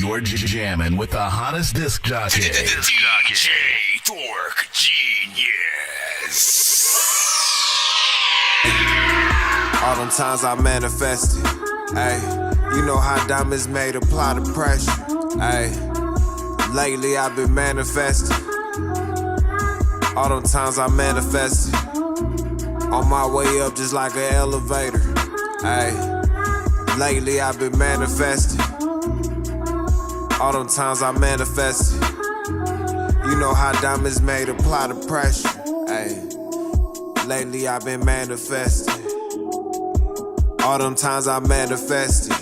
You're jamming with the hottest disc jockey. DJ Dork Geniuz. All them times I manifested. Ayy, you know how diamonds made apply the pressure. Ayy, lately I've been manifesting. All them times I manifested. On my way up just like an elevator. Ayy, lately I've been manifesting. All them times I manifested. You know how diamonds made apply the pressure. Ayy, lately I've been manifesting. All them times I manifested.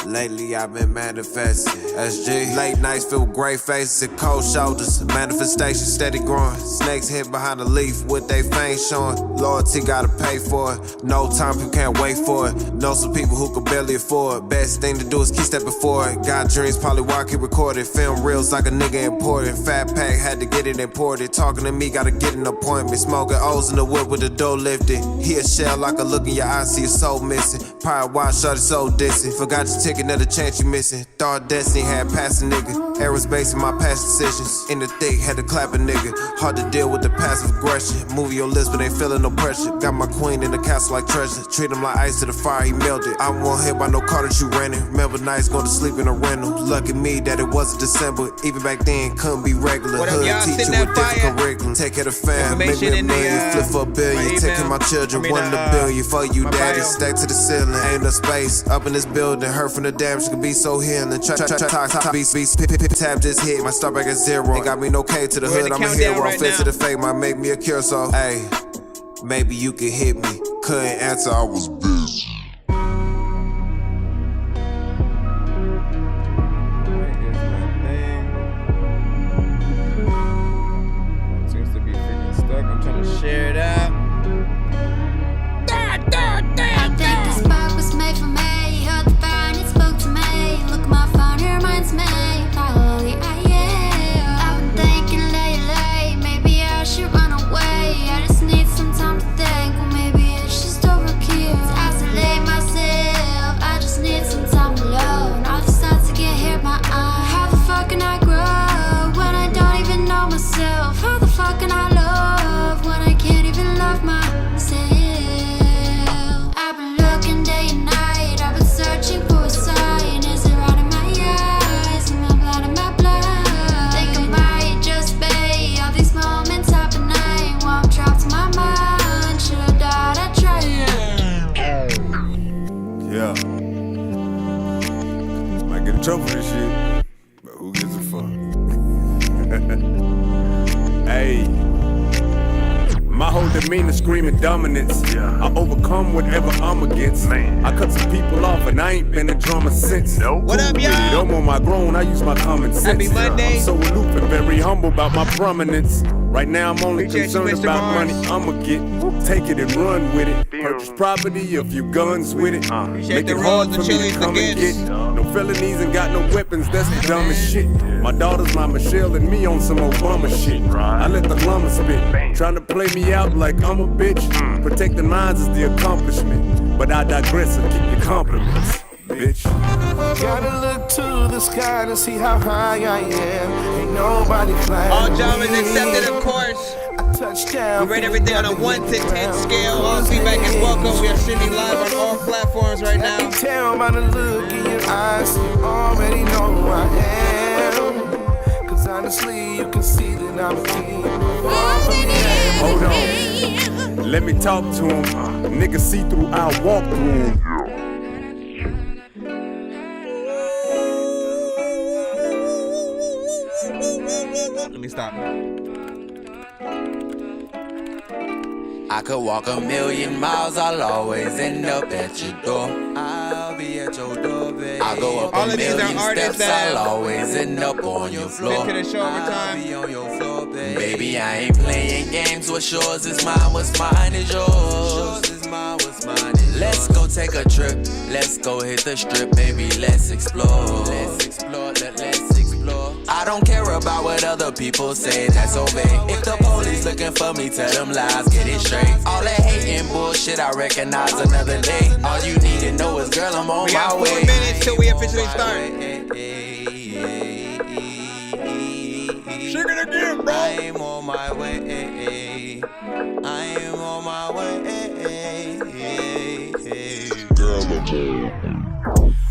Lately I've been manifesting. SG. Late nights filled with gray faces and cold shoulders. Manifestation steady growing. Snakes hid behind a leaf with they fangs showing. Loyalty gotta pay for it. No time, people can't wait for it. Know some people who can barely afford. Best thing to do is keep stepping forward. Got dreams, probably why I keep recording. Film reels like a nigga imported. Fat pack, had to get it imported. Talking to me, gotta get an appointment. Smoking O's in the whip with the door lifted. He a shell like a look in your eyes, see your soul missing. Probably why shorty so distant. Forgot your ticket, another chance you missing. Thought destiny had passed a nigga. Aerospace in my past decisions. In the thick, had to clap a nigga. Hard to deal with the passive aggression. Move your lips, but ain't feeling no pressure. Got my queen in the castle like treasure. Treat him like ice to the fire, he melted. I won't hit by no car that you rented. Remember nights going to sleep in a rental. Lucky me that it wasn't December. Even back then, couldn't be regular. What up, Hood y'all? teacher with different curriculum. Take care of the fam, make me a million. Flip for a billion. Take care of my children, one in a billion. For you, daddy, stack to the ceiling. Ain't enough space up in this building. Hurt from the damage can be so healing. Try, beats, tab just hit. My start back at zero. Ain't got me no K to the hood. I'm a hero. I'm fit to the fake. Might make me a cure, so hey, maybe you could hit me. Couldn't answer, I was busy. Seems to be freaking stuck. I'm trying to share it out. I think this spot was made for me. Heard the fire and it spoke to me. Look at my phone, it reminds me. Probably I am. I've been thinking lately, maybe I should run away. I just need some time to think. Well, maybe it's just overkill. Isolate myself. I just need some time alone. All these thoughts that get hit my eye. How the fuck can I grow when I don't even know myself? How the fuck can I love when I can't even love myself? I've been looking day and night. I've been searching for a sign. Is it right in my eyes? Am I blood in my blood? Think I might just be all these moments happening while I'm trapped in my mind. Should've died, I tried. Yeah. Might get in trouble for this shit, but who gives a fuck? Hey. My whole demeanor screaming dominance. I overcome whatever I'm against. I cut some people off and I ain't been a drummer since. What up, y'all? I'm on my grown, I use my common sense. Happy Monday. I'm so aloof and very humble about my prominence. Right now I'm only Appreciate you, concerned Mr. about Barnes. money I'ma get. Take it and run with it. Purchase property, a few guns with it. Make the it rolls, hard the for me chilies, to the come and gifts. get. No felonies and got no weapons, that's the dumbest shit. My daughter's my Michelle and me on some Obama shit. I let the llama spit, trying to play me out like I'm a bitch. Protecting minds is the accomplishment, but I digress and keep your compliments, bitch. Gotta look to the sky to see how high I am. Ain't nobody flying. All genres accepted, of course. Touchdown. We rate everything on a 1 to 10 scale. All feedback is welcome. We are streaming live on all platforms right I now. can tell by the look in your eyes, you already know who I am. Cause honestly, you can see that I'm a king. Hold on, let me talk to him. Nigga see through, I'll walk through him. Let me stop. I could walk 1,000,000 miles, I'll always end up at your door. I'll be at your door, baby. I'll go up All a of these are million artists steps, that I'll always end up on your floor. been to the show over time. I'll be on your floor, baby. Baby, I ain't playing games. What's yours is mine, what's mine is yours. What's yours is mine, what's mine is yours. Let's go take a trip, let's go hit the strip, baby, let's explore. Let's explore, let's explore. I I don't care about what other people say, that's so vague. If the police looking for me, tell them lies, get it straight. All that hating bullshit, I recognize another day. All you need to know is, girl, I'm on my way. We got 4 minutes till we officially start. Sugar again, bro. I am on my way. I am on my way.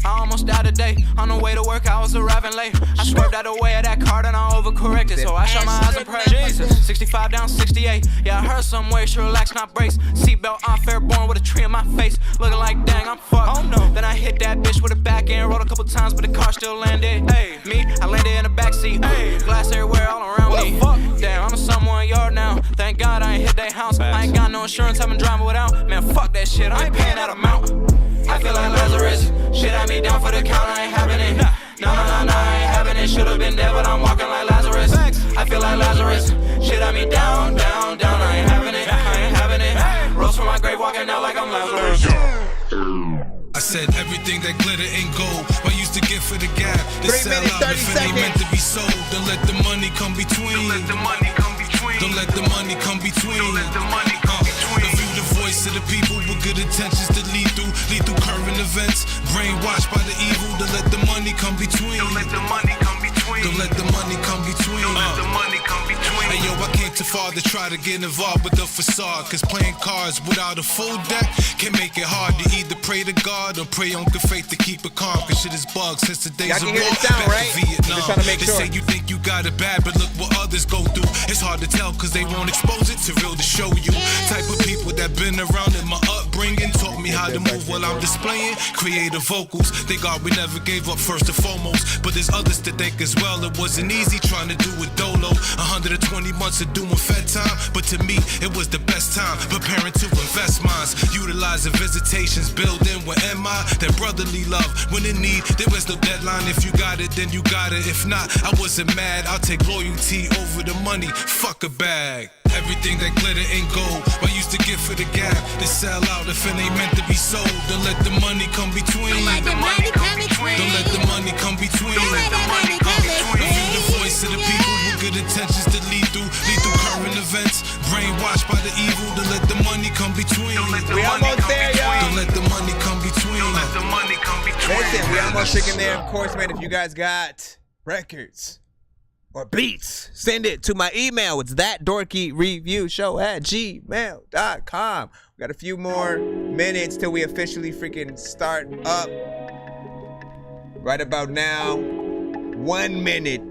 I almost died today. On the way to work, I was arriving late. I swerved out the way of that car, then I overcorrected. So I shut my eyes and prayed. Jesus, 65 down 68. Yeah, I heard somewhere, should relax, not brace. Seatbelt on, fair born with a tree in my face. Looking like, dang, I'm fucked. Oh no. Then I hit that bitch with a back end. Rolled a couple times, but the car still landed. Hey, me, I landed in the backseat. Hey, glass everywhere, all around me. Damn, I'm in someone yard now. Thank God I ain't hit that house. I ain't got no insurance, I've been driving without. Man, fuck that shit, I ain't paying that amount. I feel like Lazarus. Shit had me down for the count, I ain't having it. No, I ain't having it. Should've been dead, but I'm walking like Lazarus. I feel like Lazarus. Shit had me down, down, down. I ain't having it, I ain't having it. Rose from my grave, walking out like I'm Lazarus. I said everything that glitter ain't gold. I used to get for the gap. 3 minutes, 30 if it ain't meant to be sold. Don't let the money come between. Don't let the money come between. Don't let the money come between. Don't let the money come between. If you the voice of the people with good intentions to lead through current events, brainwashed by the evil. Don't let the money come between. Don't let the money come between. Don't let the money come between. Don't let the money come between. Hey yo, I came too far to try to get involved with the facade. Cause playing cards without a full deck can make it hard to either pray to God or pray on good faith to keep it calm. Cause shit is bugged since the days of war. Sound, back right? to Vietnam. Just trying to make they sure. say you think you got it bad, but look what others go through. It's hard to tell cause they won't expose it to real to show you. Type of people that been around in my upbringing taught me how to move while I'm displaying creative vocals. Thank God we never gave up first and foremost. But there's others that think as well. It wasn't easy trying to do it dolo. 120 months of doing fed time, but to me it was the best time. Preparing to invest mines, utilizing visitations, building what am I? That brotherly love. When in need, there was no deadline. If you got it, then you got it. If not, I wasn't mad. I'll take loyalty over the money. Fuck a bag. Everything that glitter ain't gold. I used to get for the gap. They sell out if it ain't meant to be sold. Don't let the money come between. Don't let the money come between. Don't let the money come between. Don't let the money come between. If you the voice of the people with good intentions to lead through current events, brainwashed by the evil. Don't let the money come between. Don't let the money come between. Don't let the money come between. Don't let the money come between. Listen, we almost freaking there. Of course, man, if you guys got records or beats, send it to my email. It's thatdorkyreviewshow@gmail.com. We got a few more minutes till we officially freaking start up. Right about now, 1 minute,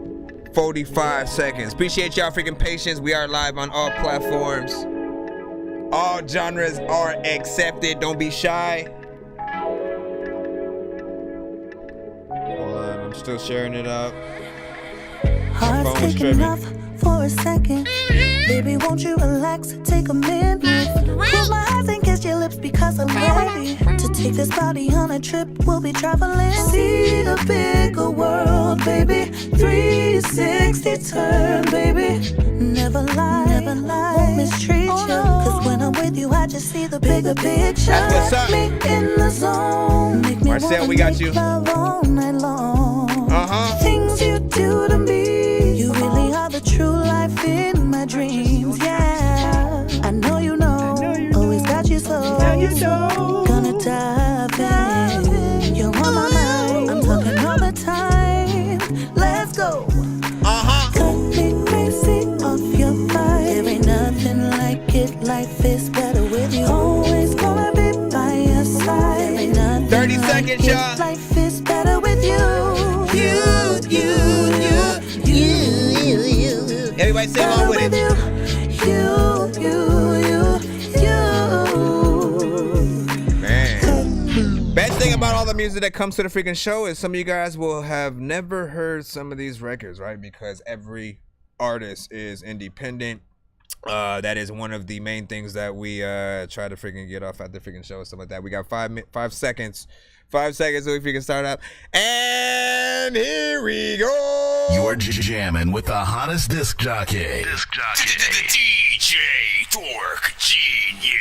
45 seconds. Appreciate y'all freaking patience. We are live on all platforms. All genres are accepted. Don't be shy. Hold on, I'm still sharing it up. Heart's taking off for a second. Baby, won't you relax? Take a minute. Close my eyes and kiss your lips because I'm ready to take this body on a trip. We'll be traveling. See the bigger world, baby. 360 turn, baby. Never lie, won't mistreat you. Cause when I'm with you, I just see the bigger picture. That's what's up. Me in the zone. Make me Marcel, we got you. love all night long. Things you do to me. You really are the true life in my dreams, yeah. I know you know, always got you so. Gonna dive in. You're on my mind, I'm talking all the time. Let's go. Cut me crazy off your vibe. There ain't nothing like it. Life is better with you. Always gonna be by your side. There ain't nothing 30 seconds, like y'all. it. Life is better with you. Everybody sing along with it. Man. Best thing about all the music that comes to the freaking show is some of you guys will have never heard some of these records, right? Because every artist is independent. That is one of the main things that we try to freaking get off at the freaking show and stuff like that. We got 5 seconds. 5 seconds so if you can start up. And here we go. You're jamming with the hottest disc jockey. DJ Dork Genius.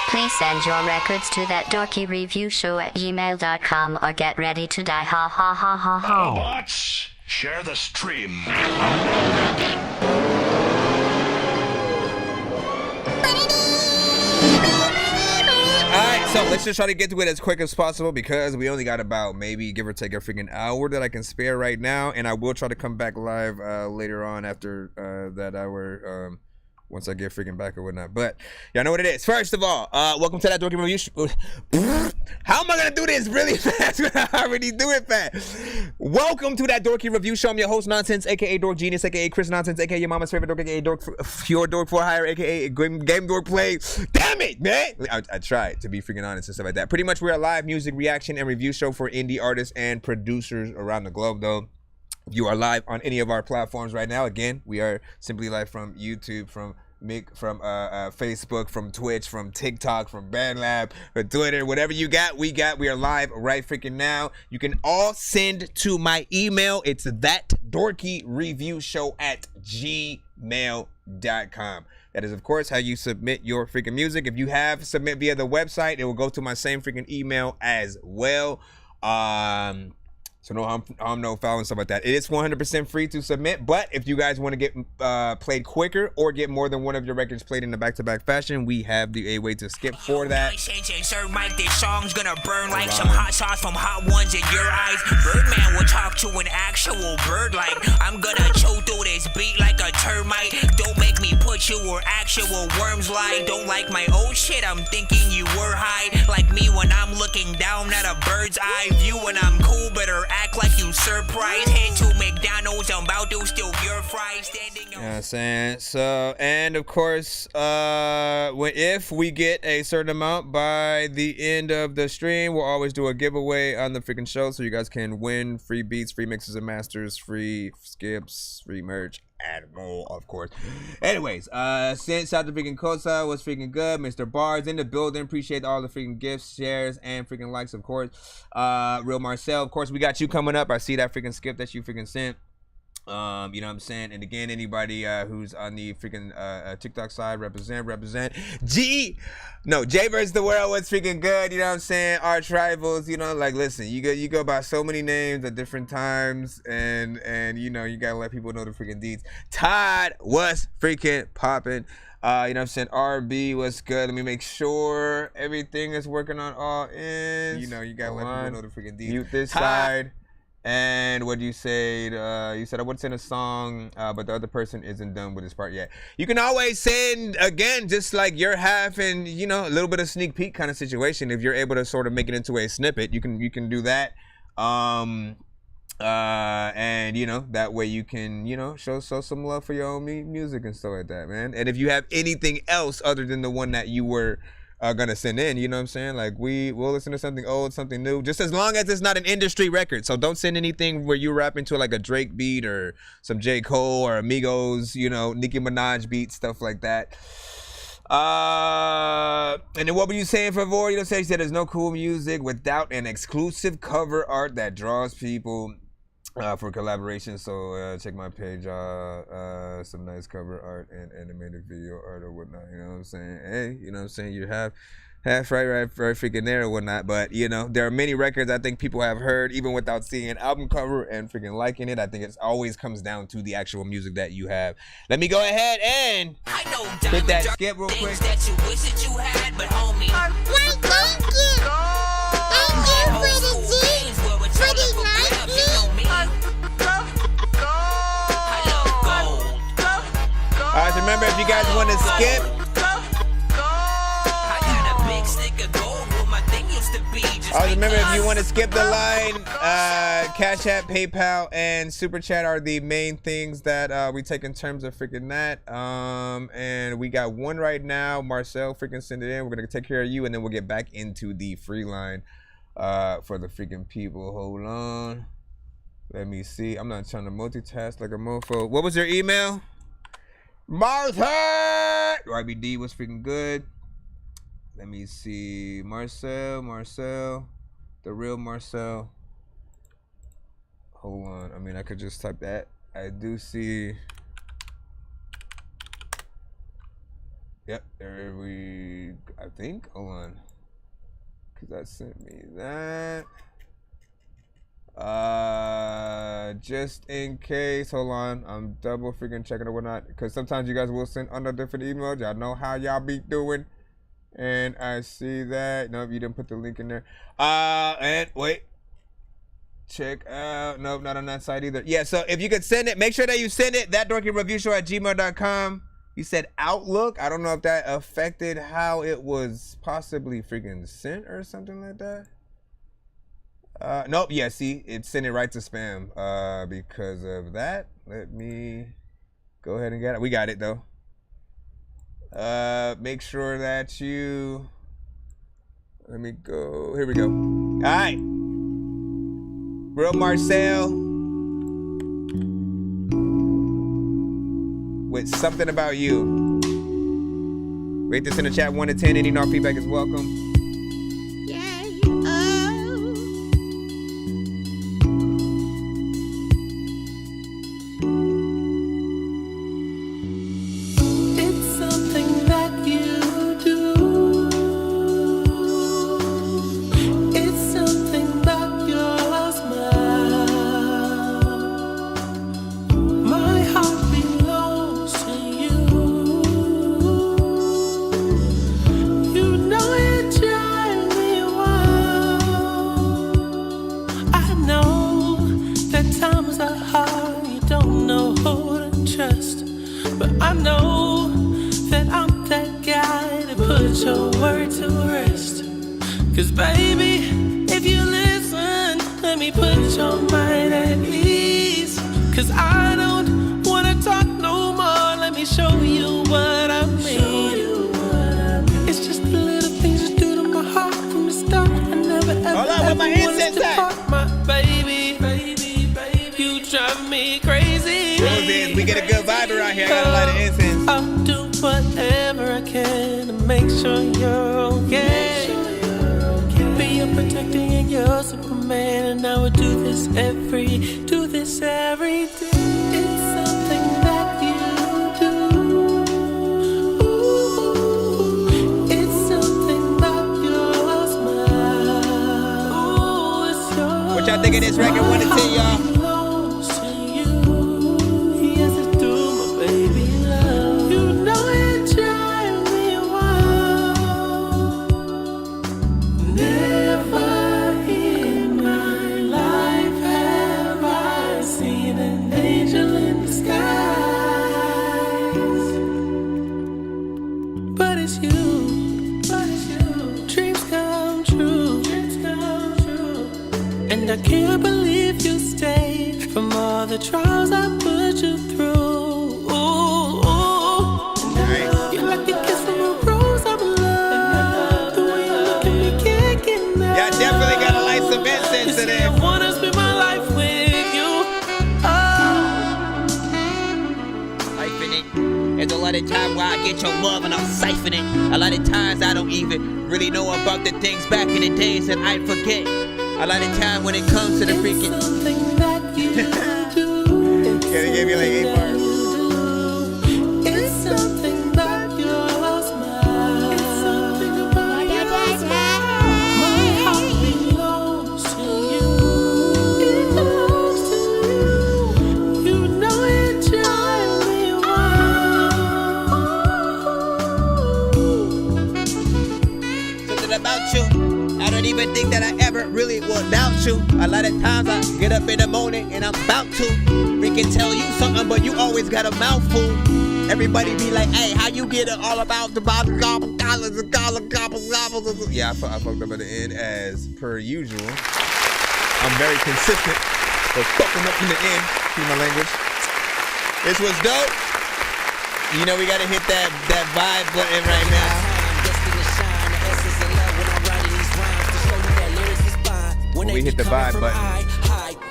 Please send your records to that dorkyreviewshow@gmail.com or get ready to die. Ha ha ha ha ha. Robots, share the stream. Alright, so let's just try to get to it as quick as possible because we only got about maybe give or take a freaking hour that I can spare right now, and I will try to come back live later on after that hour once I get freaking back or whatnot. But y'all know what it is. First of all, welcome to that Dorky Review Show. How am I gonna do this really fast when I already do it fast? Welcome to that Dorky Review Show. I'm your host, Nonsenze, aka Dork Genius, aka Chris Nonsenze, aka your mama's favorite dork, aka Dork, your Dork for hire, aka Game Dork Play. Damn it, man! I tried to be freaking honest and stuff like that. Pretty much, we're a live music reaction and review show for indie artists and producers around the globe, though. You are live on any of our platforms right now. Again, we are simply live from YouTube, from Facebook, from Twitch, from TikTok, from BandLab, from Twitter, whatever you got, we are live right freaking now. You can all send to my email. It's thatdorkyreviewshow@gmail.com. That is, of course, how you submit your freaking music. If you have submit via the website, it will go to my same freaking email as well. So no harm, no foul and stuff like that. It is 100% free to submit, but if you guys want to get played quicker or get more than one of your records played in a back-to-back fashion, we have a way to skip for that. Sir Mike, this song's gonna burn like some hot sauce from Hot Ones in your eyes. Birdman will talk to an actual bird like I'm gonna chew through this beat like a termite. Don't make me put you where actual worms lie. Don't like my old shit, I'm thinking you were high. Like me when I'm looking down at a bird's eye view when I'm cool, better act like you surprised. Head to McDonald's, I'm about to steal your fries. Standing on. You know what I'm saying? So, and of course, if we get a certain amount by the end of the stream, we'll always do a giveaway on the freaking show so you guys can win free beats, free mixes and masters, free skips, free merch, and more, of course. Anyways, since out the freaking Kosa was freaking good, Mr. Bars in the building. Appreciate all the freaking gifts, shares, and freaking likes, of course. Real Marcel, of course, we got you coming up. I see that freaking skip that you freaking sent. You know what I'm saying? And again, anybody who's on the freaking TikTok side, represent. Jay versus the world was freaking good. You know what I'm saying? Arch rivals. You know, like listen, you go by so many names at different times, and you know you gotta let people know the freaking deeds. Todd was freaking popping. You know what I'm saying? RB was good. Let me make sure everything is working on all ends. You know you gotta let people know the freaking deeds. Mute this side. And what you said, you said I would send a song, but the other person isn't done with his part yet. You can always send, again, just like your half and, you know, a little bit of sneak peek kind of situation. If you're able to sort of make it into a snippet, you can do that. And, you know, that way you can, you know, show some love for your own music and stuff like that, man. And if you have anything else other than the one that you were gonna send in, you know what I'm saying? Like we'll listen to something old, something new, just as long as it's not an industry record. So don't send anything where you rap into like a Drake beat or some J. Cole or Amigos, you know, Nicki Minaj beat, stuff like that. And then what were you saying, Favor? You know, you said there's no cool music without an exclusive cover art that draws people for collaboration. So check my page, some nice cover art and animated video art or whatnot. You know what I'm saying? Hey, you know what I'm saying? You have half right freaking there or whatnot. But you know, there are many records I think people have heard even without seeing an album cover and freaking liking it. I think it always comes down to the actual music that you have. Let me go ahead and hit that skip real quick. That you wish that you had, but homie. Why, thank you. Thank you for the G, for the night. Alright, so remember, if you guys want to skip, remember if you want to skip the line, Cash App, PayPal, and Super Chat are the main things that we take in terms of freaking that. And we got one right now. Marcel, freaking send it in. We're gonna take care of you, and then we'll get back into the free line for the freaking people. Hold on. Let me see. I'm not trying to multitask like a mofo. What was your email? Martha! RBD was freaking good. Let me see. Marcel. The real Marcel. Hold on. I mean, I could just type that. I do see. Yep, there we, I think, hold on. Cause that sent me that. Just in case, hold on. I'm double freaking checking or whatnot. Cause sometimes you guys will send on a different email. Y'all know how y'all be doing. And I see that. Nope, you didn't put the link in there. And wait. Check out. Nope, not on that side either. Yeah, so if you could send it, make sure that you send it. ThatDorkyReviewShow@gmail.com. You said Outlook. I don't know if that affected how it was possibly freaking sent or something like that. Nope. Yeah, see, it sent it right to spam. Because of that. Let me go ahead and get it. We got it though. Make sure that you. Let me go. Here we go. All right. Real Marcel with Something About You. Rate this in the chat 1 to 10. Any non feedback is welcome. Everybody be like, hey, how you get it all about the gobble, gobble, gobble, gobble, gobble. Yeah, I fucked up at the end as per usual. I'm very consistent, but fucking up in the end. See my language. This was dope. You know we gotta hit that vibe button right now. When we hit the vibe button.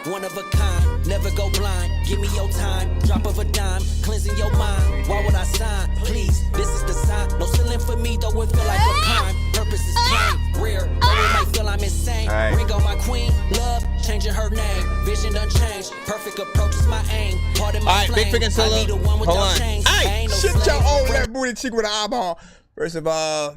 One of a kind, never go blind. Give me your time, drop of a dime, cleansing your mind. Why would I sign? Please, this is the sign. No ceiling for me, though it feel like a crime. Purpose is plain, rare, though it might feel I'm insane. Right. Ring on my queen, love, changing her name. Vision unchanged, perfect approach is my aim. Pardon my Alright, big freaking solo. Hold on. Hey, shit y'all over there, booty cheek with an eyeball. First of all,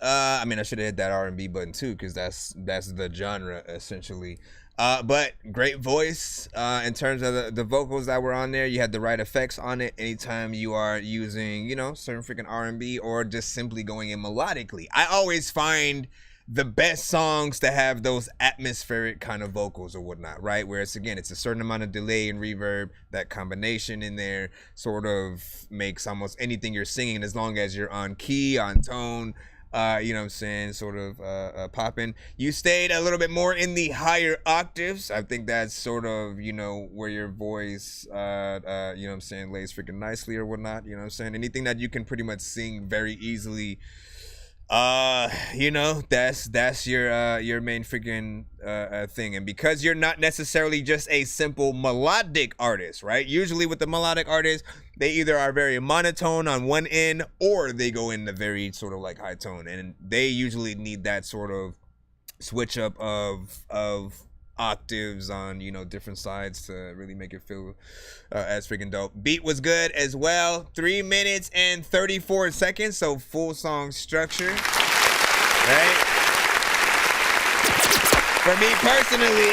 I mean, I should have hit that R&B button too, because that's the genre essentially. But great voice in terms of the vocals that were on there. You had the right effects on it. Anytime you are using, you know, certain freaking R&B or just simply going in melodically. I always find the best songs to have those atmospheric kind of vocals or whatnot, right? Where it's, again, it's a certain amount of delay and reverb. That combination in there sort of makes almost anything you're singing, as long as you're on key, on tone, you know what I'm saying, sort of popping. You stayed a little bit more in the higher octaves. I think that's sort of, you know, where your voice, you know what I'm saying, lays freaking nicely or whatnot, you know what I'm saying? Anything that you can pretty much sing very easily, you know, that's your main freaking thing. And because you're not necessarily just a simple melodic artist, right? Usually with the melodic artists, they either are very monotone on one end or they go in the very sort of like high tone, and they usually need that sort of switch up of octaves on, you know, different sides to really make it feel as freaking dope. Beat was good as well. 3 minutes and 34 seconds, so full song structure, right? For me personally,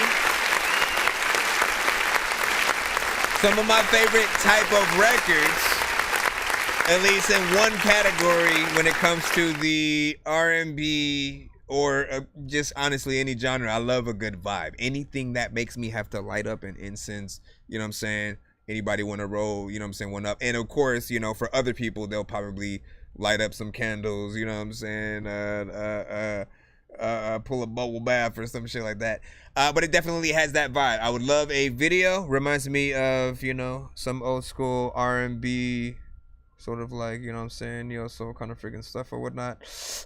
some of my favorite type of records, at least in one category when it comes to the R&B or just honestly any genre, I love a good vibe. Anything that makes me have to light up an incense, you know what I'm saying? Anybody want to roll, you know what I'm saying, one up. And of course, you know, for other people, they'll probably light up some candles, you know what I'm saying? Pull a bubble bath or some shit like that. But it definitely has that vibe. I would love a video. Reminds me of, you know, some old school R&B, sort of like, you know what I'm saying, you know, some kind of freaking stuff or whatnot.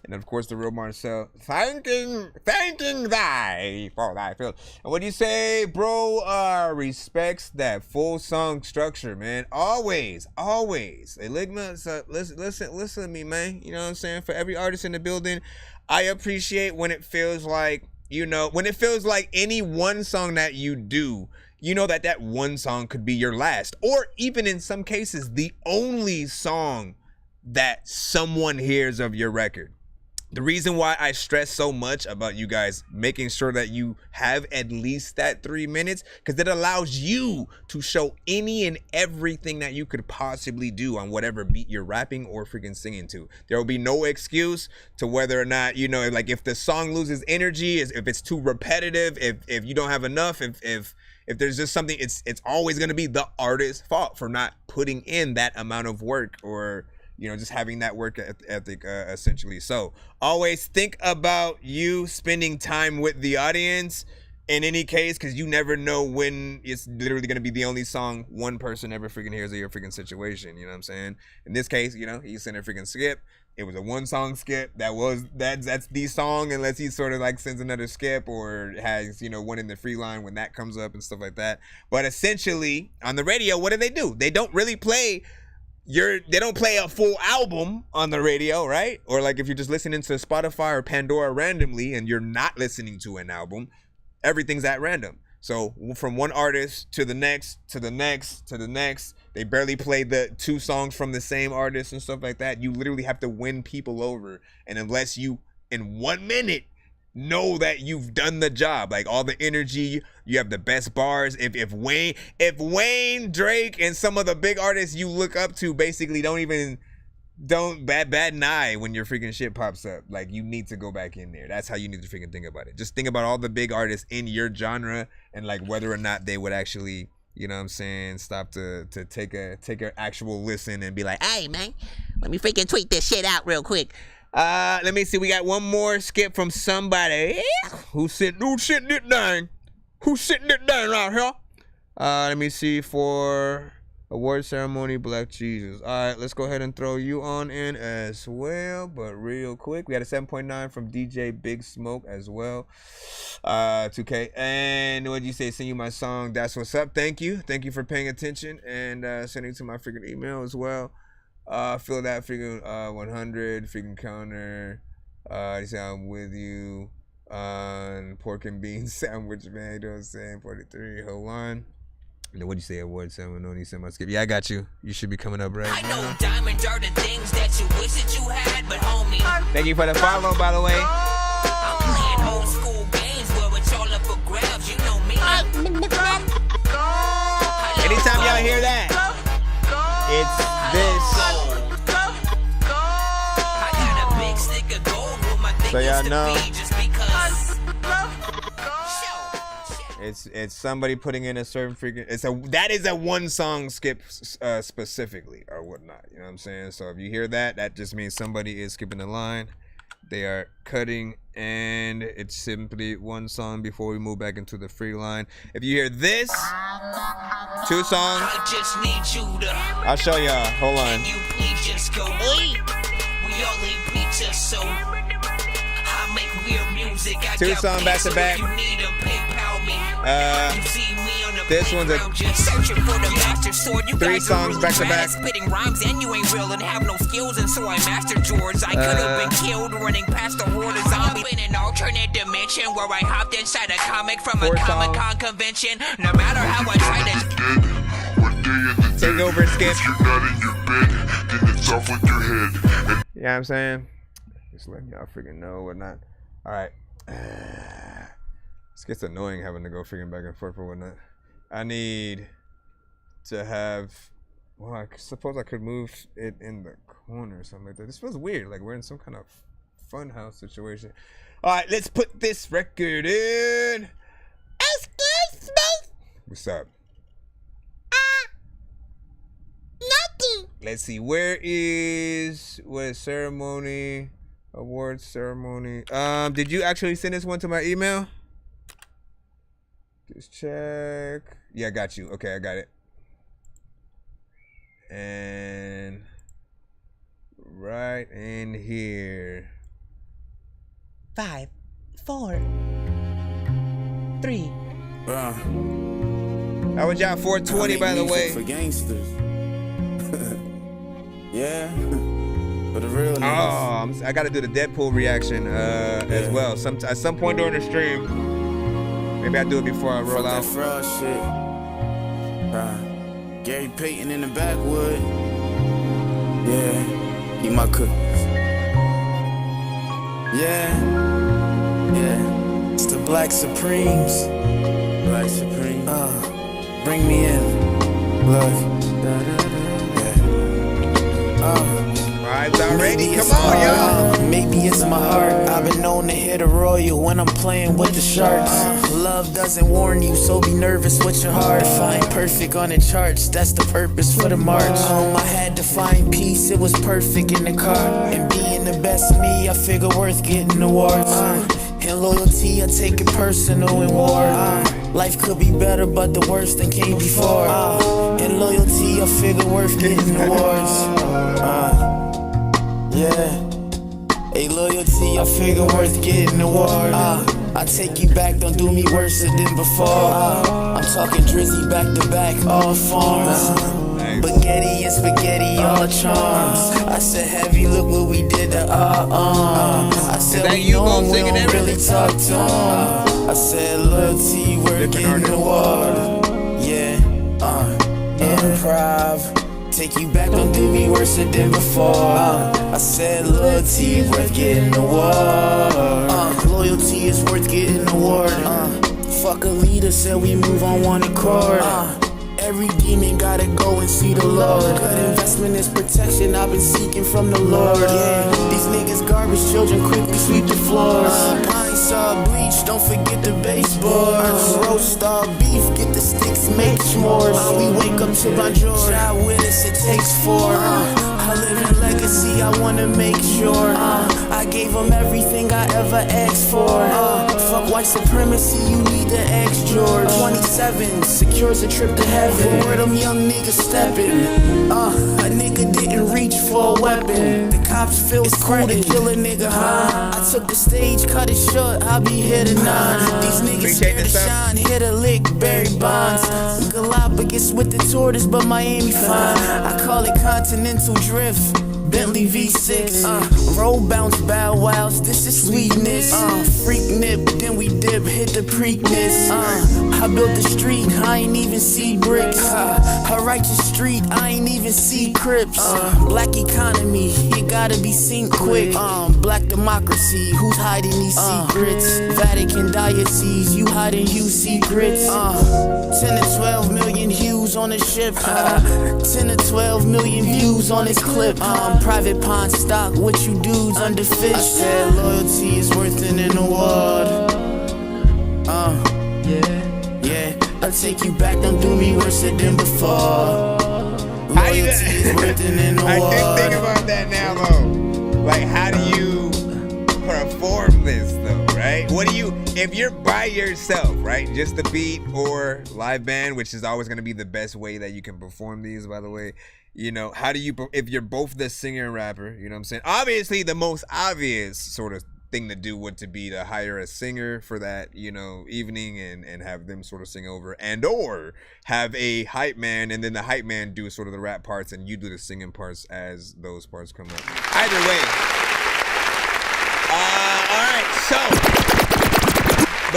And of course, the real Marcel, thanking thy for thy fill. And what do you say, bro? Respects that full song structure, man. Always. Hey, Ligma, listen to me, man. You know what I'm saying? For every artist in the building, I appreciate when it feels like, you know, when it feels like any one song that you do, you know that one song could be your last, or even in some cases, the only song that someone hears of your record. The reason why I stress so much about you guys making sure that you have at least that 3 minutes, because it allows you to show any and everything that you could possibly do on whatever beat you're rapping or freaking singing to. There will be no excuse to whether or not, you know, like if the song loses energy, if it's too repetitive, if you don't have enough, if there's just something, it's always going to be the artist's fault for not putting in that amount of work, or, you know, just having that work ethic, essentially. So always think about you spending time with the audience in any case, because you never know when it's literally going to be the only song one person ever freaking hears of your freaking situation. You know what I'm saying? In this case, you know, he sent a freaking skip. It was a one song skip. That's the song, unless he sort of like sends another skip or has, you know, one in the free line when that comes up and stuff like that. But essentially on the radio, what do? They don't really play they don't play a full album on the radio, right? Or like if you're just listening to Spotify or Pandora randomly and you're not listening to an album, everything's at random. So from one artist to the next, to the next, to the next, they barely play the 2 songs from the same artist and stuff like that. You literally have to win people over. And unless you, in 1 minute, know that you've done the job, like all the energy, you have the best bars. If Wayne, Drake, and some of the big artists you look up to basically don't bat an eye when your freaking shit pops up, like, you need to go back in there. That's how you need to freaking think about it. Just think about all the big artists in your genre and like whether or not they would actually, you know what I'm saying, stop to take a actual listen and be like, hey man, let me freaking tweet this shit out real quick. Let me see. We got one more skip from somebody who's sitting it down. Who's sitting it down out here? Let me see, for award ceremony, Black Jesus. All right, let's go ahead and throw you on in as well, but real quick. We had a 7.9 from DJ Big Smoke as well. 2K. And what'd you say? Send you my song. That's what's up. Thank you for paying attention and sending to my freaking email as well. Feel that freaking 100 freaking counter. You say I'm with you on pork and beans sandwich, man. You know what I'm saying? 43. Hold on. What'd you say? Award ceremony, semi-skip. Yeah, I got you. You should be coming up right I know now. diamonds are the things that you wish that you had, but homie, Thank you for the follow, by the way. I'm playing old school games where it's all up for grabs, you know me. Anytime y'all hear that, it's this. I got a big stick of gold with my thing So y'all used to know. be just because. It's somebody putting in a certain freaking. That is a one song skip specifically or whatnot. You know what I'm saying? So if you hear that, that just means somebody is skipping the line. They are cutting, and it's simply one song before we move back into the free line. If you hear this, 2 songs. I just need you to. I'll show y'all. Hold on. Can you please just go? We all need pizza, so I make weird music. I 2 got songs back to pizza back. if you need a PayPal me. You see me on the This one's a playground just searching for the master sword. You 3 guys are songs really back to bad back. at spitting rhymes and you ain't real and have no skills, and so I mastered yours. I could have been killed running past the horde of zombies in an alternate dimension where I hopped inside a comic from a 4 Comic-Con convention. No matter how I try to take over, skip. If you're not in your bed, then it's off with your head. You know what I'm saying? Just letting y'all freaking know whatnot. Alright. This gets annoying having to go freaking back and forth or whatnot. I need to have. Well, I suppose I could move it in the corner or something like that. This feels weird. Like we're in some kind of fun house situation. Alright, let's put this record in. What's up? Nothing. Let's see. What is ceremony? Awards ceremony. Did you actually send this one to my email? Just check. Yeah, I got you. Okay, I got it. And right in here. 5, 4, 3. How was y'all 420, by the way? For gangsters. Yeah. For the real niggas. I gotta do the Deadpool reaction as well. At some point during the stream. Maybe I'll do it before I roll out. That fraud shit. Gary Payton in the backwood. Yeah. Eat my cookies. Yeah. It's the Black Supremes. Black Supreme. Bring me in. Look. Vibes already. Come on, y'all. Maybe it's my heart. I've been known to hit a royal when I'm playing with the sharks. Love doesn't warn you, so be nervous with your heart. Find perfect on the charts, that's the purpose for the march. I had to find peace, it was perfect in the car. And being the best me, I figure worth getting awards. And loyalty, I take it personal in war. Life could be better, but the worst thing came before. And loyalty, I figure worth getting awards. Yeah. Hey, loyalty, I figure worth getting award. I take you back, don't do me worse than before. I'm talking Drizzy back to back, all farms. Spaghetti and spaghetti, all charms. I said heavy, look what we did to our arms. I said we know him, we don't really talk to him. I said loyalty, we're getting award. Yeah, improv. Take you back, don't do me worse than before. I said loyalty worth getting award. Loyalty is worth getting award. Fuck a leader, said we move on one accord. Every demon gotta go and see the Lord. Good investment is protection, I've been seeking from the Lord. Yeah, these niggas garbage children quick to sweep the floors. Pine saw bleach, don't forget the baseboards. Roast all beef, get the sticks, make s'mores. We wake up to my joy, child with us, it takes 4. I live in legacy, I wanna make sure I gave them everything I ever asked for. Fuck white supremacy, you need to ask George. 27 secures a trip to heaven. Where them young niggas steppin'? A nigga didn't reach for a weapon. The cops feel it's cool to kill a nigga, huh? I took the stage, cut it short, I'll be here to 9. These niggas scared to shine, hit a lick, Barry Bonds. Galapagos with the tortoise, but Miami fine. I call it continental drift. Bentley V6, roll bounce bow wows, this is sweetness. Freak nip, then we dip, hit the Preakness. I built the street, I ain't even see bricks. A righteous street, I ain't even see Crips. Black economy, you gotta be seen quick. Black democracy, who's hiding these secrets? Vatican diocese, you hiding you secrets. 10 to 12 million views on the ship. 10 to 12 million views on this clip. Private pawn stock, what you dudes under fish? I said loyalty is worth an award. Yeah, I'll take you back, don't do me worse than before. Loyalty is worth an award. I did think about that now though. Like, how do you perform this though, right? What do you, if you're by yourself, right? Just the beat or live band, which is always going to be the best way that you can perform these, by the way. You know, how do you, if you're both the singer and rapper, you know what I'm saying? Obviously, the most obvious sort of thing to do would to be to hire a singer for that, you know, evening and have them sort of sing over, and or have a hype man and then the hype man do sort of the rap parts and you do the singing parts as those parts come up. Either way. All right, so,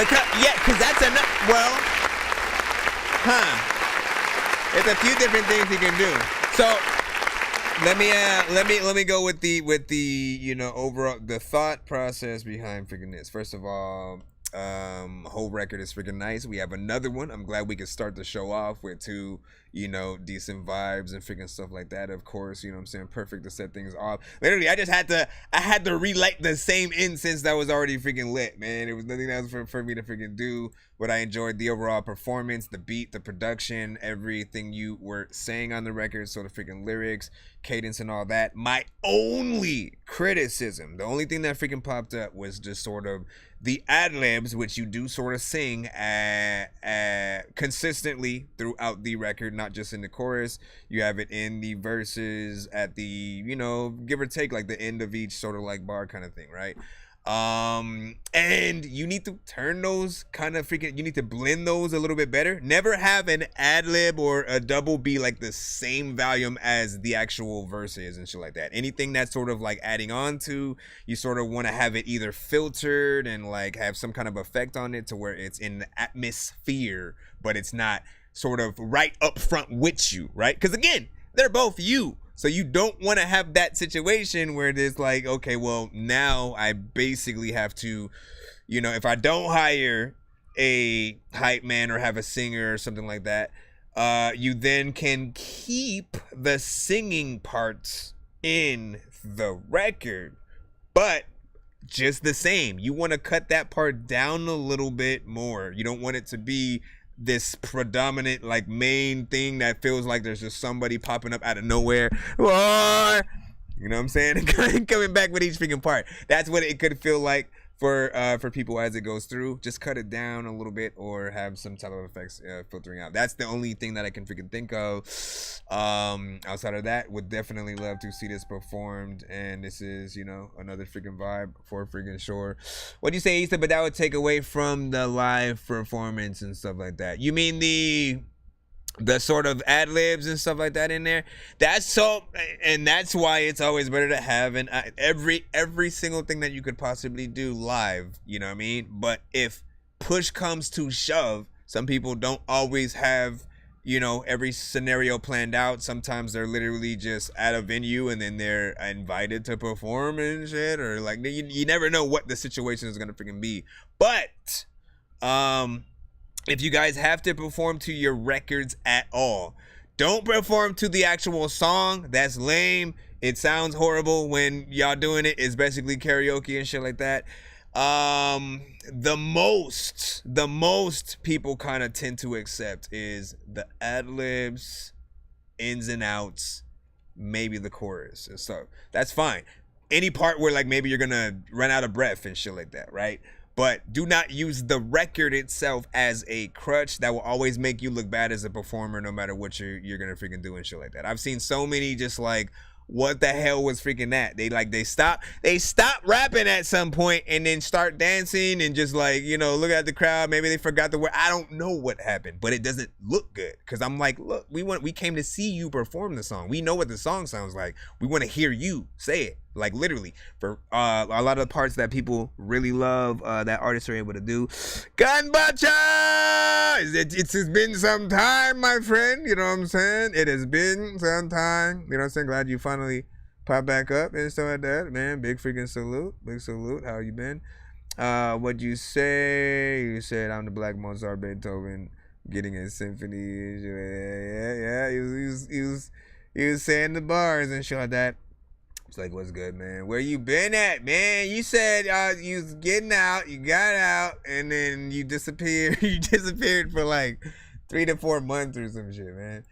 because that's enough. Well, there's a few different things you can do. So let me go with the you know, overall the thought process behind freaking this. First of all, whole record is freaking nice. We have another one. I'm glad we could start the show off with two, you know, decent vibes and freaking stuff like that. Of course, you know what I'm saying, perfect to set things off. Literally, I had to relight the same incense that was already freaking lit, man. It was nothing else for me to freaking do. But I enjoyed the overall performance, the beat, the production, everything you were saying on the record, sort of freaking lyrics, cadence and all that. My only criticism, the only thing that freaking popped up was just sort of the ad-libs, which you do sort of sing consistently throughout the record, not just in the chorus. You have it in the verses at the, you know, give or take like the end of each sort of like bar kind of thing, right? And you need to turn those kind of freaking, you need to blend those a little bit better. Never have an ad lib or a double be like the same volume as the actual verses and shit like that. Anything that's sort of like adding on to, you sort of want to have it either filtered and like have some kind of effect on it to where it's in the atmosphere, but it's not sort of right up front with you, right? Because again, they're both you. So you don't want to have that situation where there's like, okay, well, now I basically have to, you know, if I don't hire a hype man or have a singer or something like that, you then can keep the singing parts in the record, but just the same. You want to cut that part down a little bit more. You don't want it to be this predominant like main thing that feels like there's just somebody popping up out of nowhere. You know what I'm saying? Coming back with each freaking part. That's what it could feel like for people as it goes through. Just cut it down a little bit or have some type of effects filtering out. That's the only thing that I can freaking think of. Outside of that, would definitely love to see this performed, and this is, you know, another freaking vibe for freaking sure. What do you say, Easter? But that would take away from the live performance and stuff like that. You mean the sort of ad libs and stuff like that in there? That's so, and that's why it's always better to have an every single thing that you could possibly do live, you know what I mean? But if push comes to shove, some people don't always have, you know, every scenario planned out. Sometimes they're literally just at a venue and then they're invited to perform and shit, or like you never know what the situation is gonna freaking be. But if you guys have to perform to your records at all, don't perform to the actual song. That's lame. It sounds horrible when y'all doing it. It's basically karaoke and shit like that. The most people kind of tend to accept is the ad-libs, ins and outs, maybe the chorus and stuff. That's fine. Any part where like maybe you're gonna run out of breath and shit like that, right? But do not use the record itself as a crutch. That will always make you look bad as a performer, no matter what you're gonna freaking do and shit like that. I've seen so many just like what the hell was freaking that. They stopped rapping at some point and then start dancing and just like, you know, look at the crowd. Maybe they forgot the word. I don't know what happened, but it doesn't look good. Cause I'm like, look, we came to see you perform the song. We know what the song sounds like. We want to hear you say it. Like literally for a lot of the parts that people really love that artists are able to do. Ganbacha! It's been some time, my friend. You know what I'm saying? It has been some time. You know what I'm saying? Glad you finally popped back up and stuff like that, man. Big freaking salute. Big salute. How you been? What'd you say? You said I'm the Black Mozart, Beethoven, getting a symphony. Yeah. He was saying the bars and shit like that. It's like, what's good, man? Where you been at, man? You said you was getting out, you got out, and then you disappeared. You disappeared for like 3 to 4 months or some shit, man.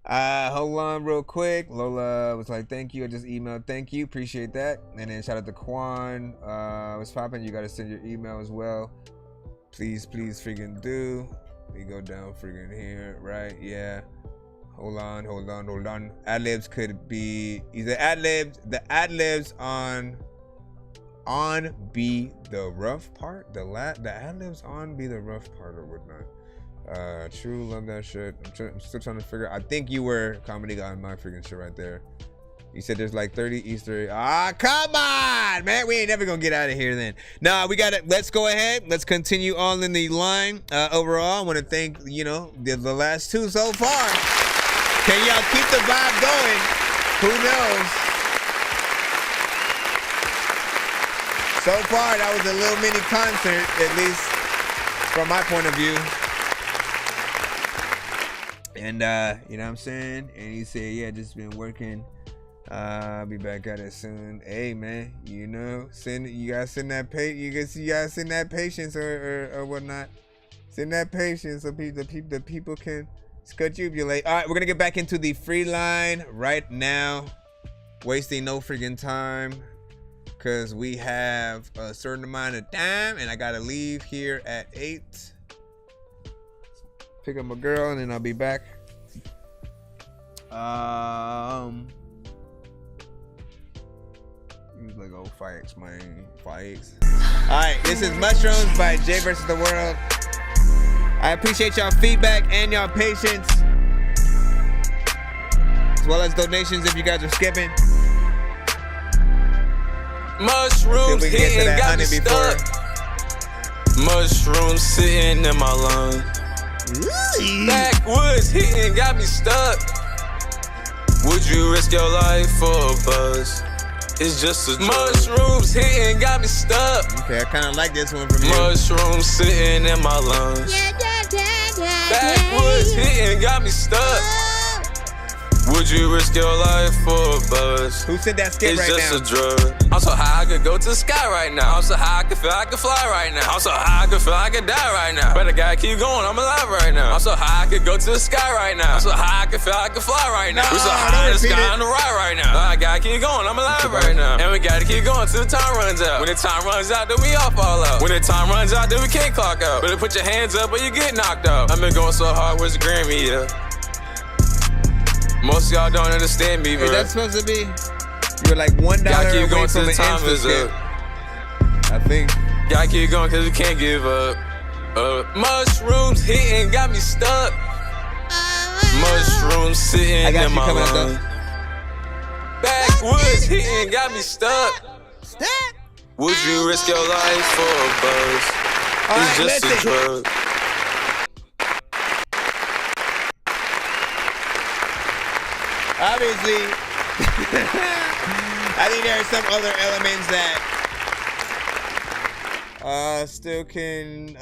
Hold on real quick. Lola was like, thank you. I just emailed, thank you. Appreciate that. And then shout out to Quan. What's poppin'? You got to send your email as well. Please freaking do. We go down freaking here, right? Yeah. Hold on. Ad-libs could be either the ad-libs on be the rough part. The ad-libs on be the rough part or whatnot. True, love that shit. I'm still trying to figure out. I think you were comedy guy on my freaking shit right there. You said there's like 30 Easter. Come on, man. We ain't never gonna get out of here then. Nah, we got it. Let's go ahead. Let's continue on in the line. Overall, I want to thank, you know, the last two so far. Can y'all keep the vibe going? Who knows? So far, that was a little mini concert, at least from my point of view. And, you know what I'm saying? And he said, yeah, just been working. I'll be back at it soon. Hey, man, you know, you gotta send that patience or whatnot. Send that patience so the people can scatubulate. All right, we're gonna get back into the free line right now. Wasting no freaking time because we have a certain amount of time and I gotta leave here at 8. Pick up my girl and then I'll be back. He's like, oh, fights, man. Fights. All right, this is Mushrooms by Jay vs. the World. I appreciate y'all feedback and y'all patience, as well as donations if you guys are skipping. Mushrooms hitting got me stuck. Mushrooms sitting in my lungs. Backwoods hitting got me stuck. Would you risk your life for a buzz? It's just a mushrooms hitting got me stuck. Okay, I kind of like this one from you. Mushrooms sitting in my lungs. Backwoods hitting got me stuck. Would you risk your life for a buzz? Who said that skit right now? It's just a drug. I'm so high I could go to the sky right now. I'm so high I could feel I could fly right now. I'm so high I could feel I could die right now. But I gotta keep going, I'm alive right now. I'm so high I could go to the sky right now. I'm so high I could feel I could fly right now. We're so high in the sky on the ride right now. I gotta keep going, I'm alive right now. And we gotta keep going till the time runs out. When the time runs out, then we all fall out. When the time runs out, then we can't clock out. Better put your hands up or you get knocked out. I've been going so hard, where's the Grammy, yeah? Most of y'all don't understand me, bro. Is that supposed to be? You're like $1 away going from to the an time Insta is skip. up. I think. Gotta keep going cause we can't give up. Mushrooms hitting got me stuck. Mushrooms sitting in my lungs. Backwoods hitting got me stuck. Would you risk your life for a buzz? It's just a drug. Obviously, I think there are some other elements that still can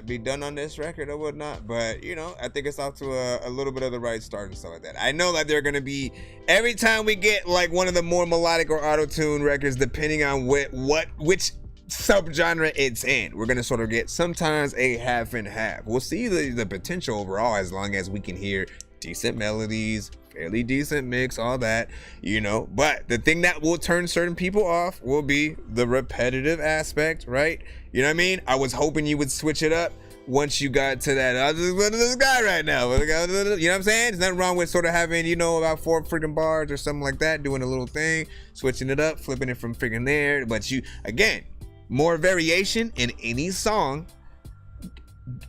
be done on this record or whatnot, but you know, I think it's off to a little bit of the right start and stuff like that. I know that they're gonna be, every time we get like one of the more melodic or auto-tune records, depending on which subgenre it's in, we're gonna sort of get sometimes a half and half. We'll see the potential overall as long as we can hear decent melodies, fairly decent mix, all that, you know. But the thing that will turn certain people off will be the repetitive aspect, right? You know what I mean? I was hoping you would switch it up. once you got to that, I just listen to this guy right now. You know what I'm saying? There's nothing wrong with sort of having, you know, about 4 freaking bars or something like that, doing a little thing, switching it up, flipping it from freaking there. But you, again, more variation in any song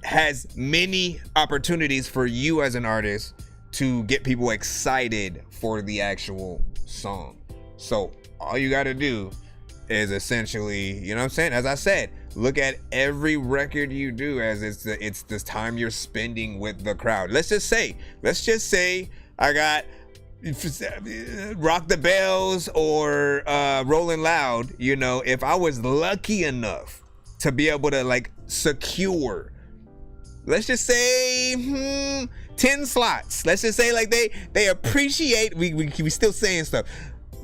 has many opportunities for you as an artist to get people excited for the actual song. So all you got to do is essentially, you know what I'm saying? As I said, look at every record you do as it's this time you're spending with the crowd. Let's just say I got Rock the Bells or Rolling Loud. You know, if I was lucky enough to be able to like secure, let's just say 10 slots. Let's just say like they appreciate, we still saying stuff.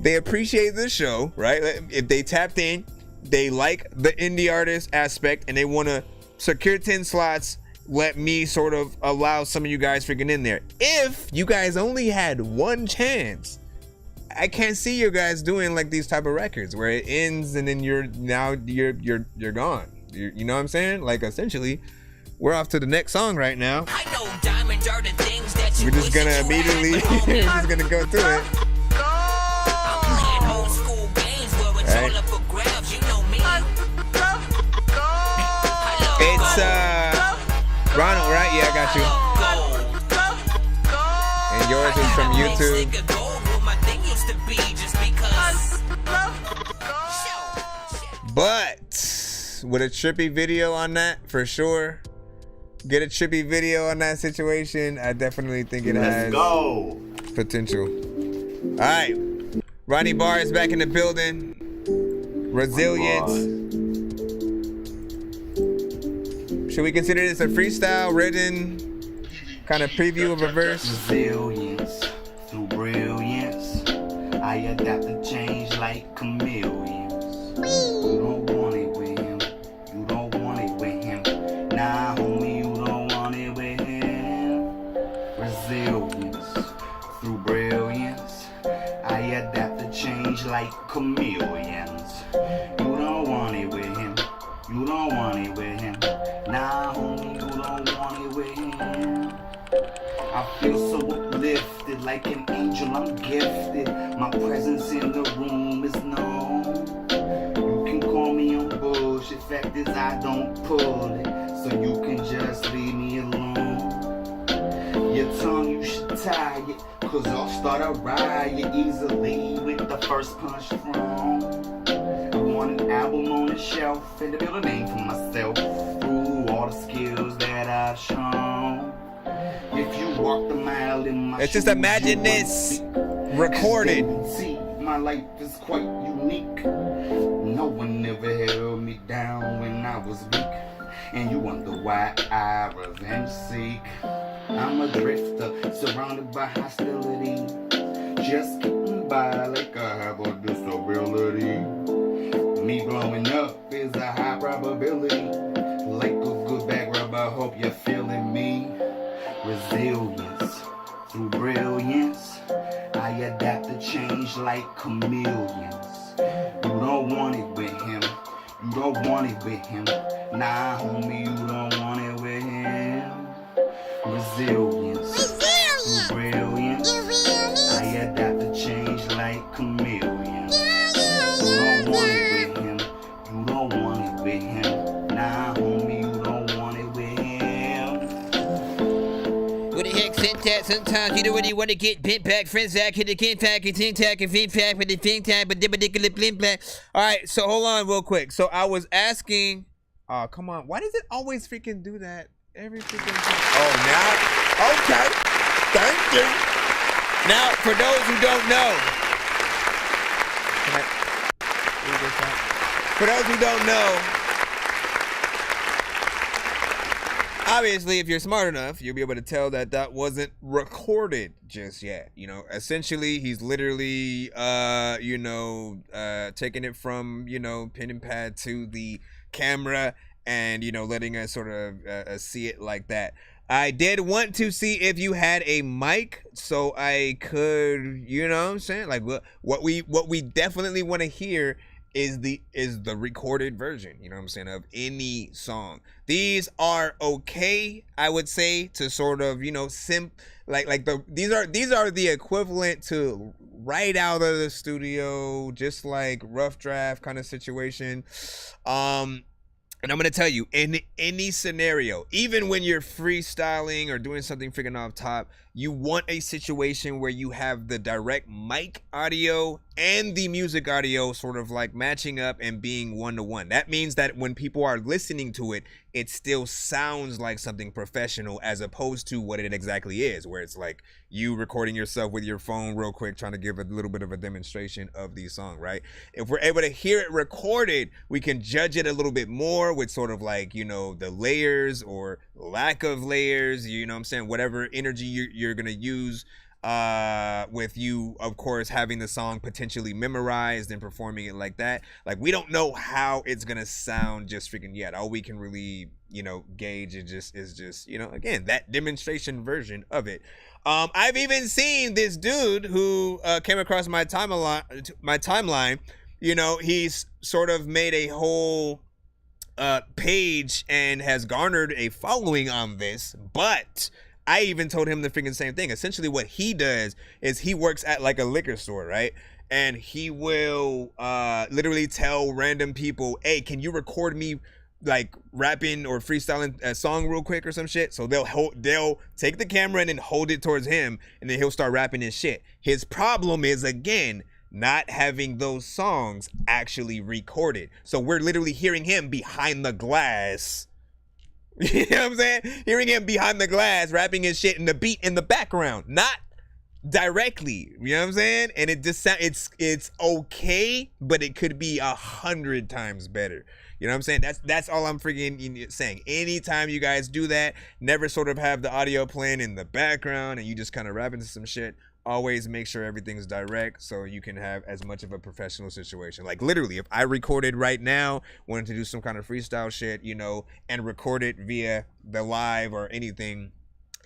They appreciate the show, right? If they tapped in, they like the indie artist aspect, and they want to secure 10 slots, let me sort of allow some of you guys freaking in there. If you guys only had one chance, I can't see you guys doing like these type of records where it ends and then you're gone. You know what I'm saying? Like essentially, we're off to the next song right now. I know diamonds are the things that you We're just gonna immediately, we're just gonna go through it. Right. It's Ronald, right? Yeah, I got you. And yours is from YouTube. But with a trippy video on that, for sure. Get a trippy video on that situation. I definitely think it has potential. All right, Ronnie Barr is back in the building. Resilience. Should we consider this a freestyle, written kind of preview of a verse? Resilience through brilliance. I adapt and change like chameleons. You don't want it with him. You don't want it with him. Nah, homie, you don't want it with him. Resilience through brilliance. I adapt and change like chameleons. You don't want it with him. You don't want it with him. Nah, homie, you don't want it with him. I feel so uplifted, like an angel, I'm gifted. My presence in the room is known. You can call me on bullshit, fact is I don't pull it. So you can just leave me alone. Your tongue, you should tie it, cause I'll start a riot easily with the first punch thrown. Want an album on the shelf and to build a name for myself through all the skills that I've shown. If you walk the mile in my Let's just imagine this recorded. See, my life is quite unique. No one ever held me down when I was weak. And you wonder why I revenge seek. I'm a drifter, surrounded by hostility. Just getting by like I have a disability. Me blowing up is a high probability. Like a good back rub, I hope you're feeling me. Resilience through brilliance. I adapt to change like chameleons. You don't want it with him. You don't want it with him. Nah, homie, you don't want it with him. Resilience through brilliance. I adapt to change like chameleons. You don't want it with him. You don't want it with him. Nah, homie, you don't want it with him. What the heck, syntax? Sometimes you don't really want to get bent back. Friends that hit the king tack and ting tack and fin tack with the fin tack, but the particular blimp back. All right, so hold on real quick. So I was asking, oh, come on. Why does it always freaking do that? Every freaking time. Oh, now? Okay. Thank you. Now, for those who don't know, for those who don't know, obviously, if you're smart enough, you'll be able to tell that that wasn't recorded just yet. You know, essentially, he's literally, taking it from, pen and pad to the camera and, letting us sort of see it like that. I did want to see if you had a mic so I could, you know what I'm saying? Like what we definitely want to hear is the recorded version, you know what I'm saying, of any song. These are okay, I would say, to sort of, you know, these are the equivalent to right out of the studio, just like rough draft kind of situation. And I'm going to tell you, in any scenario, even when you're freestyling or doing something freaking off top, you want a situation where you have the direct mic audio and the music audio sort of like matching up and being one-to-one. That means that when people are listening to it, it still sounds like something professional as opposed to what it exactly is, where it's like you recording yourself with your phone real quick, trying to give a little bit of a demonstration of the song, right? If we're able to hear it recorded, we can judge it a little bit more with sort of like, you know, the layers or lack of layers, you know what I'm saying? Whatever energy you're going to use with you, of course, having the song potentially memorized and performing it like that. Like, we don't know how it's gonna sound just freaking yet. All we can really, you know, gauge is just, you know, again, that demonstration version of it. I've even seen this dude who came across my timeline. You know, he's sort of made a whole page and has garnered a following on this, but I even told him the freaking same thing. Essentially what he does is he works at like a liquor store, right? And he will literally tell random people, hey, can you record me like rapping or freestyling a song real quick or some shit? So they'll take the camera and then hold it towards him, and then he'll start rapping his shit. His problem is, again, not having those songs actually recorded. So we're literally hearing him behind the glass. You know what I'm saying? Hearing him behind the glass, rapping his shit, and the beat in the background, not directly. You know what I'm saying? And it just it's okay, but it could be 100 times better. You know what I'm saying? That's all I'm freaking saying. Anytime you guys do that, never sort of have the audio playing in the background and you just kind of rap into some shit. Always make sure everything's direct so you can have as much of a professional situation. Like, literally, if I recorded right now, wanted to do some kind of freestyle shit, you know, and record it via the live or anything,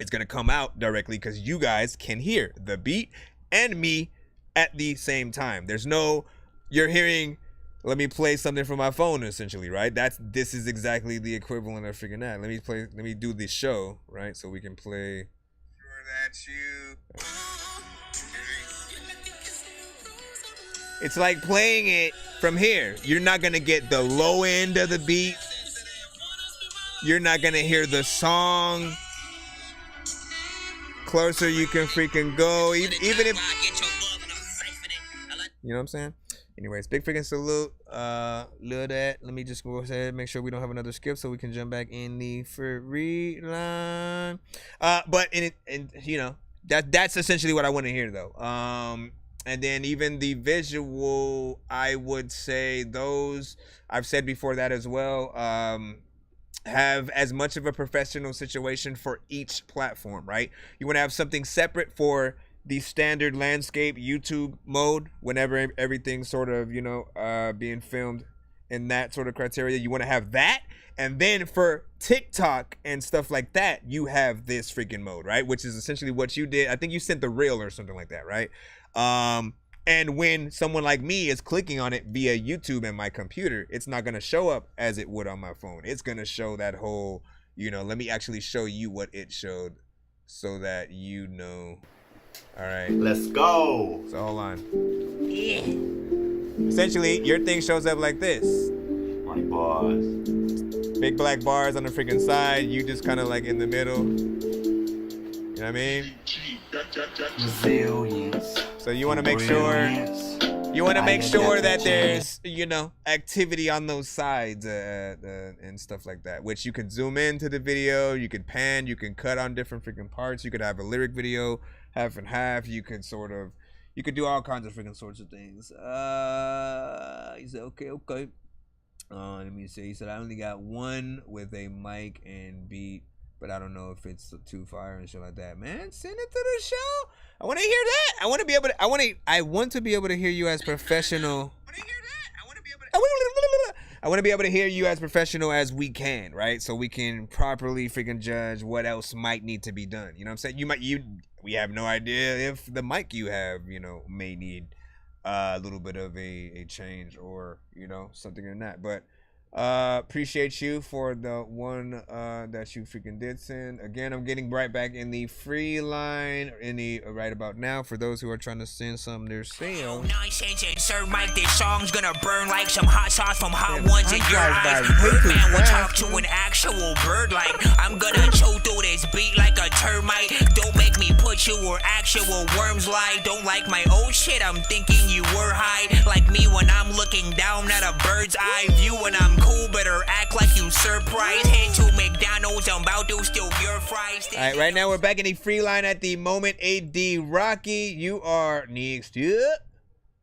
it's going to come out directly because you guys can hear the beat and me at the same time. There's no, you're hearing, let me play something from my phone, essentially, right? This is exactly the equivalent of freaking that. Let me do this show, right? So we can play. Sure that's you. It's like playing it from here. You're not going to get the low end of the beat. You're not going to hear the song. Closer you can freaking go. Even if... You know what I'm saying? Anyways, big freaking salute. Love that. Let me just go ahead and make sure we don't have another skip so we can jump back in the free line. But you know, that's essentially what I want to hear, though. And then even the visual, I would say those, I've said before that as well, have as much of a professional situation for each platform, right? You want to have something separate for the standard landscape YouTube mode whenever everything's sort of, you know, being filmed in that sort of criteria. You want to have that. And then for TikTok and stuff like that, you have this freaking mode, right? Which is essentially what you did. I think you sent the reel or something like that, right? And when someone like me is clicking on it via YouTube and my computer, it's not going to show up as it would on my phone. It's going to show that whole, you know, let me actually show you what it showed so that you know. All right. Let's go. So hold on. Yeah. Essentially, your thing shows up like this. Funny bars. Big black bars on the freaking side. You just kind of like in the middle. You know what I mean? Resilience. So you want to make sure that there's, you know, activity on those sides and stuff like that, which you can zoom into the video, you could pan, you can cut on different freaking parts, you could have a lyric video half and half, you could do all kinds of freaking sorts of things. He said okay. Let me see. He said I only got one with a mic and beat, but I don't know if it's too fire and shit like that. Man, send it to the show. I want to hear that. I want to be able to hear you as professional. I want to be able to hear you as professional as we can, right? So we can properly freaking judge what else might need to be done. You know what I'm saying? We have no idea if the mic you have, you know, may need a little bit of a change or, you know, something in that. But appreciate you for the one that you freaking did send. Again, I'm getting right back in the free line right about now for those who are trying to send some their sale. Nonsense and Sir Mike, this song's gonna burn like some hot sauce from hot ones in your eyes. Birdman will talk to an actual bird like I'm gonna chew through this beat like a termite. Don't make me put you where actual worms lie. Don't like my old shit, I'm thinking you were high. Like me when I'm looking down at a bird's eye view when I'm cool, better act like you surprised. Head to McDonald's, I'm about to steal your fries. All right, right now we're back in the free line at the moment. AD Rocky, you are next. Yeah.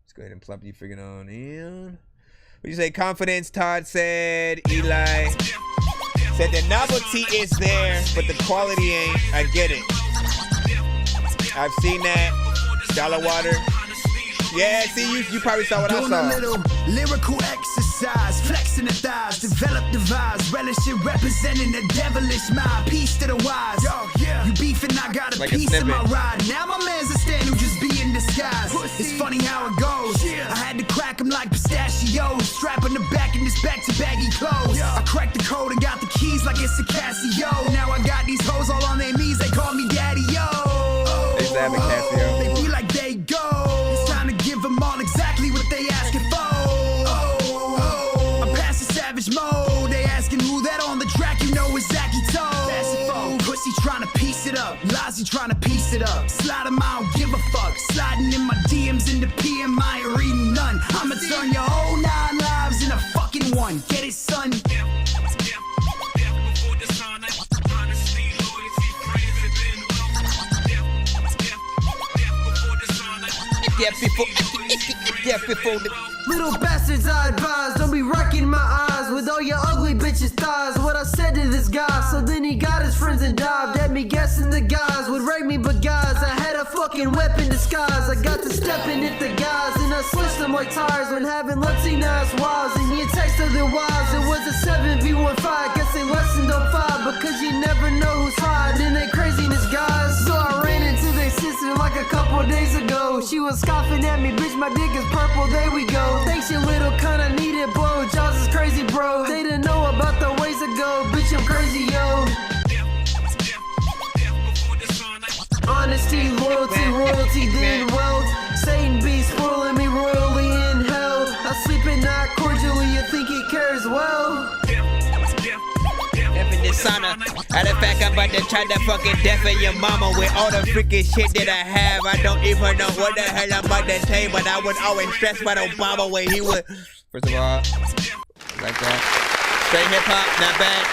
Let's go ahead and plop you freaking on in. What you say? Confidence, Todd said. Eli said the novelty is there, but the quality ain't. I get it. I've seen that. Dollar Water. Yeah, see, you probably saw what I saw. Doing a little lyrical exercise, flexing the thighs, develop the vibes, relishing, representing the devilish mind. Peace to the wise. Yo, yeah. You beefing, I got a piece of my ride. Now my man's a stand who just be in disguise. It's funny how it goes. I had to crack him like pistachios. Strap on the back in this back to baggy clothes. I cracked the code and got the keys like it's a Casio. Now I got these hoes all on their knees, they call me daddy, yo. They stab me, Casio. They feel like they go. Give them all exactly what they asking for. I'm past the savage mode. They asking who that on the track, you know it's Zachy Toe. Pussy trying to piece it up. Lozzie trying to piece it up. Slide them, I don't give a fuck. Sliding in my DMs in the PM, I ain't reading none. I'ma turn your whole 9 lives in a fucking one. Get it, son? Little bastards, I advise, don't be wrecking my eyes with all your ugly bitches' thighs. What I said to this guy, so then he got his friends and dived at me, guessing the guys would rape me, but guys, I had a fucking weapon disguise. I got to step in at the guys, and I switched them like tires when having Latina ass wives. And you text other wives, it was a 7v15. Guess they lessened on 5 because you never know who's hiding in their craziness, guys. So I ran into their sister like a couple days ago. She was scoffing at me, bitch, my dick is purple, there we go. Thanks, you little cunt, I needed blow. Jaws is crazy, bro. They didn't know about the ways ago. Bitch, I'm crazy, yo. Honesty, loyalty, royalty, then wealth. Satan be spoiling me royally in hell. I sleep at night cordially, you think he cares well? Sauna. Matter of fact, I'm about to try to fucking deafen your mama with all the freaking shit that I have. I don't even know what the hell I'm about to say, but I was always stressed by Obama when he would. First of all, like that. Straight hip hop, not bad.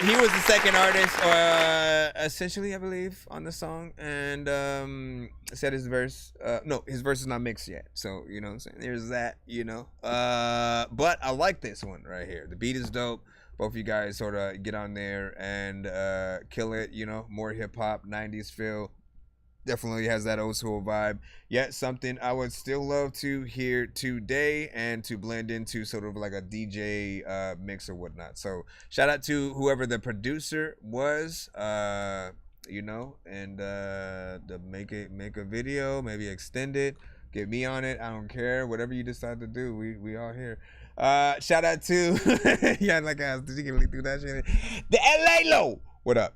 He was the second artist, or essentially, I believe, on the song, and said his verse. No, his verse is not mixed yet, so you know what I'm saying. There's that, you know. But I like this one right here. The beat is dope. Both of you guys sort of get on there and kill it. You know, more hip hop, 90s feel. Definitely has that old school vibe. Yet something I would still love to hear today and to blend into sort of like a DJ mix or whatnot. So shout out to whoever the producer was, you know, and to make a video, maybe extend it, get me on it. I don't care. Whatever you decide to do, we all here. Shout out to yeah, like did you really do that shit? The LA Low. What up?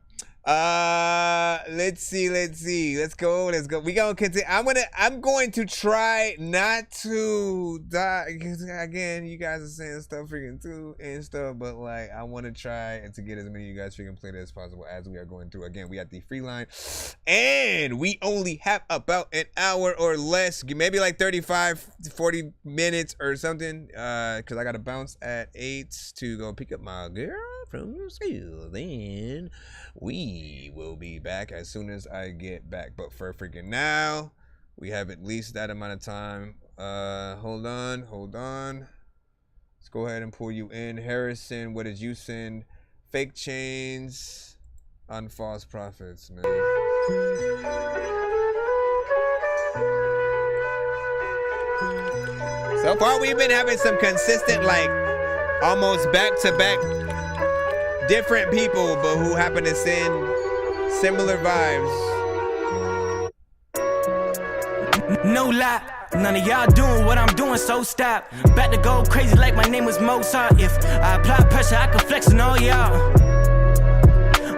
Let's see. Let's go. We gonna continue. I'm going to try not to die, because again, you guys are saying stuff freaking too and stuff, but like I want to try to get as many of you guys freaking played as possible as we are going through. Again, we at the free line, and we only have about an hour or less, maybe like 35 to 40 minutes or something, because I gotta bounce at 8 to go pick up my girl from school. Then we will be back as soon as I get back. But for freaking now, we have at least that amount of time. Hold on. Let's go ahead and pull you in. Harrison, what did you send? Fake chains on false prophets, man. So far, we've been having some consistent, like, almost back-to-back different people, but who happen to send similar vibes. No lie, none of y'all doing what I'm doing, so stop. Back to go crazy like my name was Mozart. If I apply pressure, I can flex on all y'all.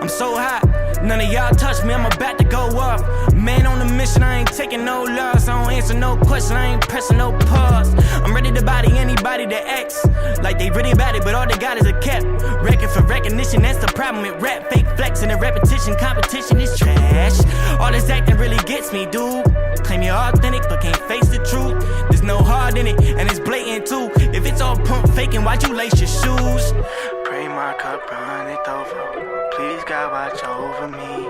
I'm so hot, none of y'all touch me, I'm about to go up. Man on a mission, I ain't taking no loss. I don't answer no question, I ain't pressing no pause. I'm ready to body anybody that acts like they really about it, but all they got is a cap. Record for recognition, that's the problem with rap. Fake flex and the repetition, competition is trash. All this acting really gets me, dude. Claim you're authentic, but can't face the truth. There's no heart in it, and it's blatant too. If it's all pump faking, why'd you lace your shoes? Pray my cup run it over. Please God watch over me.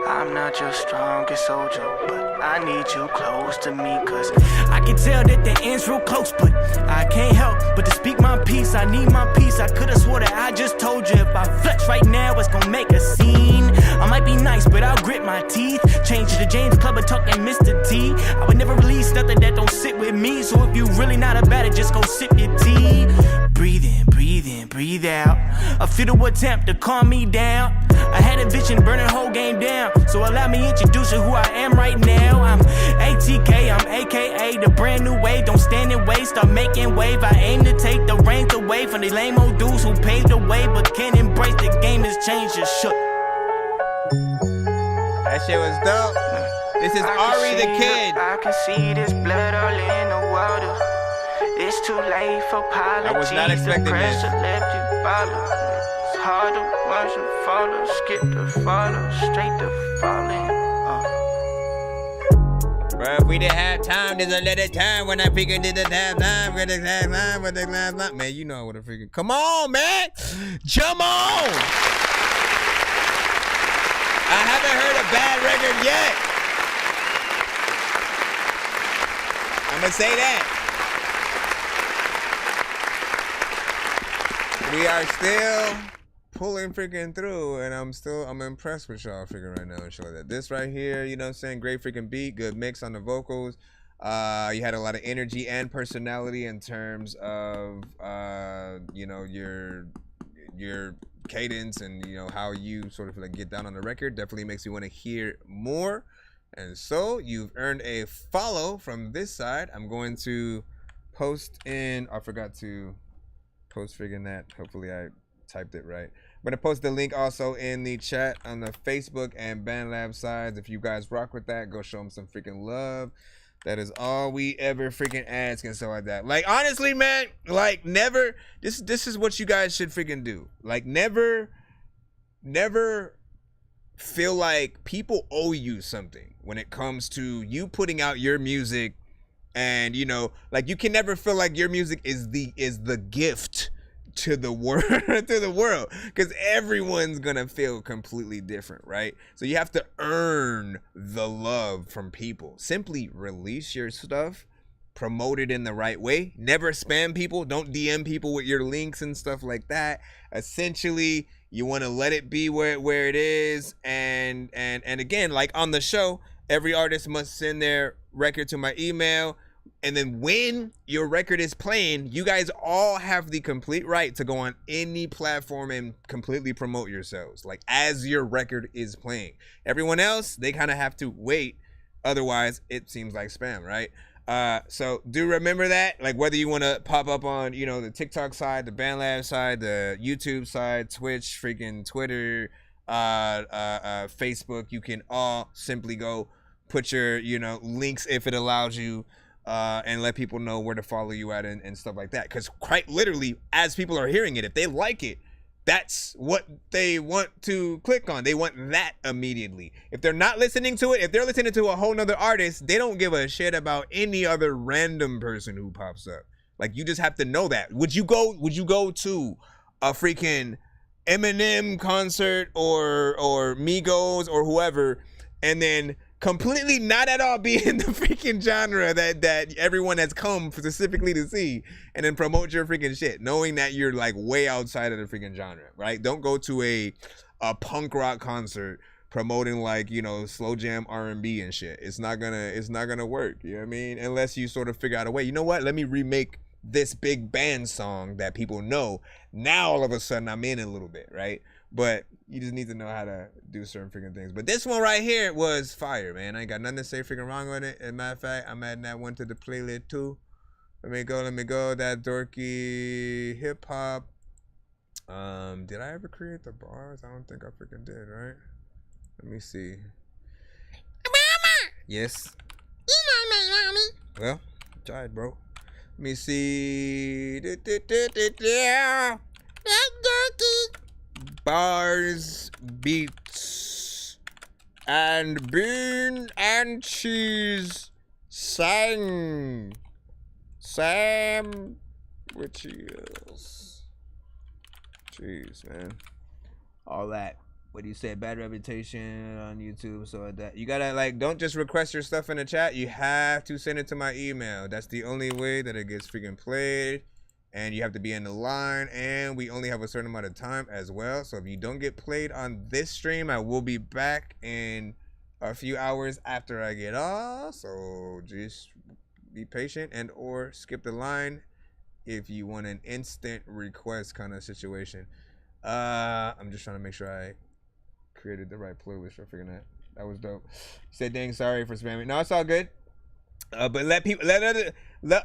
I'm not your strongest soldier, but I need you close to me. Cause I can tell that the end's real close, but I can't help but to speak my peace. I need my peace. I could've swore that I just told you. If I flex right now, it's gonna make a scene. I might be nice, but I'll grit my teeth. Change to the James Club and talk and Mr. T. I would never release nothing that don't sit with me. So if you really not about it, just go sip your tea. Breathe in, breathe in, breathe out. A fiddle attempt to calm me down. I had a vision, burning whole game down. So allow me introduce you who I am right now. I'm ATK, I'm AKA the brand new wave. Don't stand in way, start making wave. I aim to take the reins away from the lame old dudes who paved the way, but can't embrace the game has changed. Just shook. That shit was dope. This is Ari the Kid. I can see this blood all in the water. It's too late for apologies. I was not expecting the this. pressure left you bottled. It's hard to rush and follow, skip the follow, straight to falling. Bro, if we didn't have time, there's a little time when I figured didn't have time. With the last time, with the last time. Man, you know what I figured. Come on, man. Jump on. I haven't heard a bad record yet. I'm gonna say that. We are still pulling freaking through, and I'm impressed with y'all freaking right now and shit like that. This right here, you know what I'm saying? Great freaking beat, good mix on the vocals. You had a lot of energy and personality in terms of you know, your cadence and, you know, how you sort of like get down on the record. Definitely makes me want to hear more. And so you've earned a follow from this side. I'm going to post in, I forgot to post friggin' that. Hopefully I typed it right. I'm gonna post the link also in the chat on the Facebook and BandLab sides. If you guys rock with that, go show them some freaking love. That is all we ever freaking ask and stuff like that. Like, honestly, man, like, never, this is what you guys should freaking do. Like, never feel like people owe you something when it comes to you putting out your music. And, you know, like, you can never feel like your music is the gift to the world, because everyone's gonna feel completely different, right? So you have to earn the love from people. Simply release your stuff, promote it in the right way, never spam people, don't DM people with your links and stuff like that. Essentially, you want to let it be where it is. And again, like on the show, every artist must send their record to my email. And then when your record is playing, you guys all have the complete right to go on any platform and completely promote yourselves, like as your record is playing. Everyone else, they kind of have to wait. Otherwise, it seems like spam, right? So do remember that, like whether you want to pop up on, you know, the TikTok side, the BandLab side, the YouTube side, Twitch, freaking Twitter, Facebook, you can all simply go put your, you know, links if it allows you. And let people know where to follow you at and stuff like that. Because quite literally, as people are hearing it, if they like it, that's what they want to click on. They want that immediately. If they're not listening to it, if they're listening to a whole nother artist, they don't give a shit about any other random person who pops up. Like, you just have to know that. Would you go to a freaking Eminem concert or Migos or whoever, and then completely not at all be in the freaking genre that everyone has come specifically to see, and then promote your freaking shit, knowing that you're like way outside of the freaking genre, right? Don't go to a punk rock concert promoting like, you know, slow jam R&B and shit. It's not gonna work, you know what I mean? Unless you sort of figure out a way, you know what, let me remake this big band song that people know. Now all of a sudden I'm in a little bit, right? But you just need to know how to do certain freaking things. But this one right here was fire, man. I ain't got nothing to say freaking wrong with it. As a matter of fact, I'm adding that one to the playlist too. Let me go. That Dorky hip hop. Did I ever create the bars? I don't think I freaking did, right? Let me see. Yes. Well, tried, bro. Let me see. Bars, beats, and bean and cheese sang. Sam, which is, jeez, man, all that. What do you say? Bad reputation on YouTube, so that you gotta like, don't just request your stuff in the chat. You have to send it to my email. That's the only way that it gets freaking played, and you have to be in the line. And we only have a certain amount of time as well. So if you don't get played on this stream, I will be back in a few hours after I get off. So just be patient and or skip the line if you want an instant request kind of situation. I'm just trying to make sure I created the right playlist for figuring that was dope. Said dang sorry for spamming. No, it's all good. But let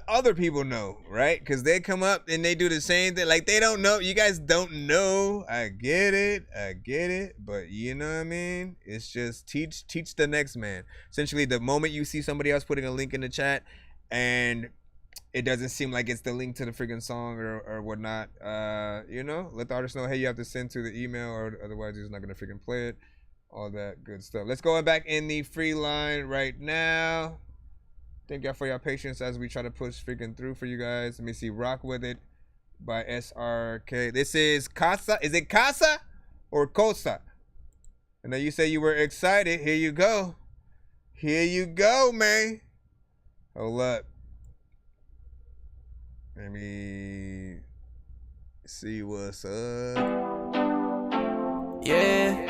other people know, right? Because they come up and they do the same thing. Like they don't know. You guys don't know. I get it. But you know what I mean? It's just teach the next man. Essentially, the moment you see somebody else putting a link in the chat and it doesn't seem like it's the link to the freaking song or whatnot, you know, let the artist know, hey, you have to send to the email or otherwise he's not gonna freaking play it. All that good stuff. Let's go back in the free line right now. Thank y'all for your patience as we try to push freaking through for you guys. Let me see. Rock With It by SRK. This is Casa. Is it Casa or Cosa? And then you say you were excited. Here you go. Here you go, man. Hold up. Let me see what's up. Yeah.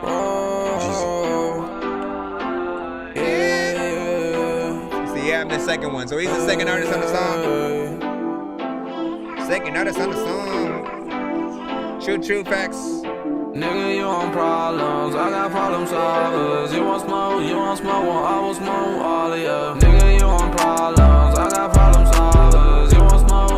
Oh. Yeah. See, yeah, I'm the second one. So he's the second artist on the song. Second artist on the song. True facts. Nigga, you on problems, I got problem solvers. You want smoke, well, I will smoke all of you. Nigga, you on problems, I got problem solvers. You want smoke,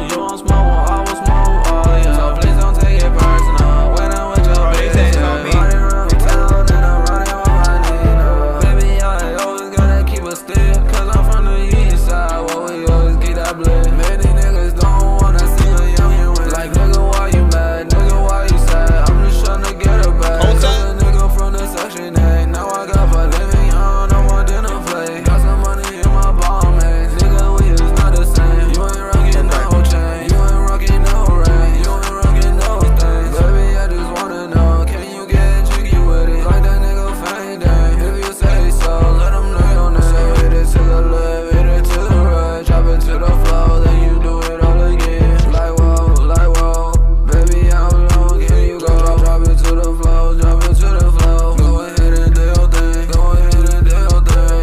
well, I will smoke all of you. So please don't take it personal, when I'm with your bitch. I'm running around town and I'm running with my Nina. Baby, I always gotta keep a stick, cause I'm from the east side, where we always get that blick. Many niggas don't wanna see a youngin' win. Like, nigga, why you mad? Nigga, why you sad? I'm just tryna get a bag. A nigga from the section 8. Now I got for living young, no more dinner play. Got some money in my ball, man. Nigga, we is not the same. You ain't rockin' no chain. You ain't rockin' no ring. You ain't rockin' no things. Baby, I just wanna know, can you get jiggy with it? Like that nigga Fang Dang. If you say so, let him know your name. So hit it to the left, hit it to the right. Drop it to the floor, then you do it all again. Like whoa. Baby, how long can you go? Drop it to the floor, drop it to the floor. Go ahead and do your thing. If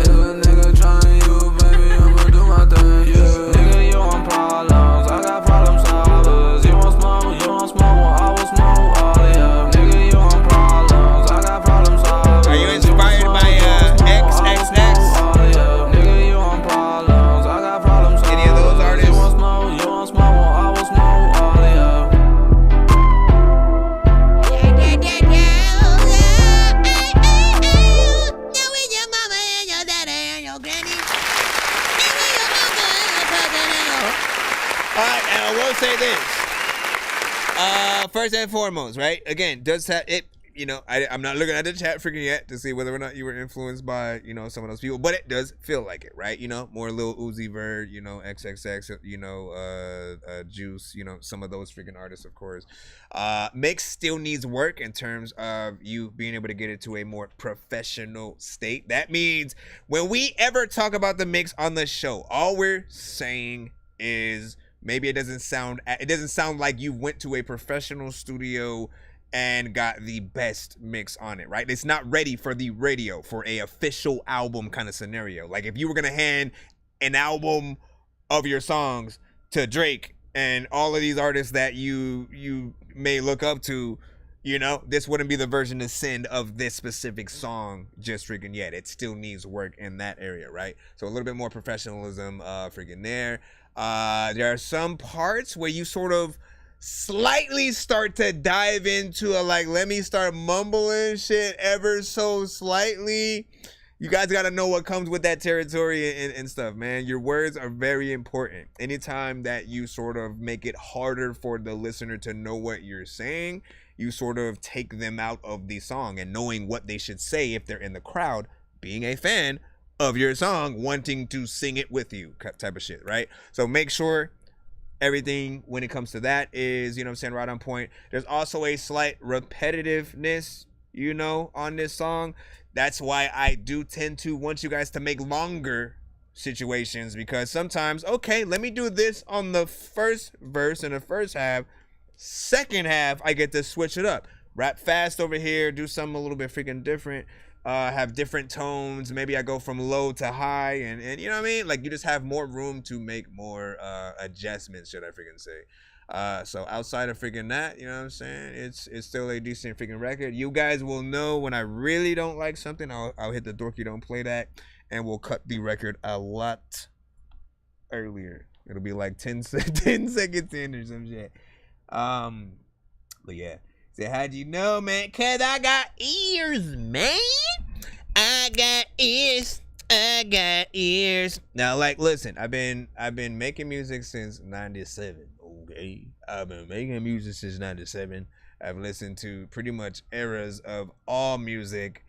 a nigga trying you, baby, I'ma do my thing. Yeah. Nigga, you on problems, I got problem solvers. You want smoke, well, I will smoke all of you. Nigga, you on problems, I got problem solvers. Are you inspired by XXX? Nigga, you on problems, I got problem solvers. Any of those artists? You want smoke, well, I will smoke all of you. Alright, and I will say this. First and foremost, right? Again, does have it, you know, I'm not looking at the chat freaking yet to see whether or not you were influenced by, you know, some of those people, but it does feel like it, right? You know, more Lil Uzi Vert, you know, XXX, you know, Juice, you know, some of those freaking artists, of course. Mix still needs work in terms of you being able to get it to a more professional state. That means when we ever talk about the mix on the show, all we're saying is maybe it doesn't sound like you went to a professional studio and got the best mix on it, right? It's not ready for the radio, for a official album kind of scenario. Like if you were gonna hand an album of your songs to Drake and all of these artists that you may look up to, you know, this wouldn't be the version to send of this specific song just freaking yet. It still needs work in that area, right? So a little bit more professionalism freaking there. There are some parts where you sort of slightly start to dive into a, like, let me start mumbling shit ever so slightly. You guys got to know what comes with that territory and stuff, man. Your words are very important. Anytime that you sort of make it harder for the listener to know what you're saying, you sort of take them out of the song and knowing what they should say if they're in the crowd, being a fan of your song, wanting to sing it with you type of shit, right? So make sure everything when it comes to that is, you know what I'm saying, right on point. There's also a slight repetitiveness, you know, on this song. That's why I do tend to want you guys to make longer situations, because sometimes, okay, let me do this on the first verse in the first half. Second half, I get to switch it up. Rap fast over here, do something a little bit freaking different. Have different tones. Maybe I go from low to high, and you know what I mean? Like, you just have more room to make more adjustments, should I freaking say. So outside of freaking that, you know what I'm saying, it's still a decent freaking record. You guys will know when I really don't like something. I'll hit the Dorky don't play that, and we'll cut the record a lot earlier. It'll be like 10 seconds in or some shit. But yeah. So how'd you know, man? Cause I got ears, man. I got ears. Now, like, listen, I've been making music since 97. Okay, I've been making music since 97. I've listened to pretty much eras of all music.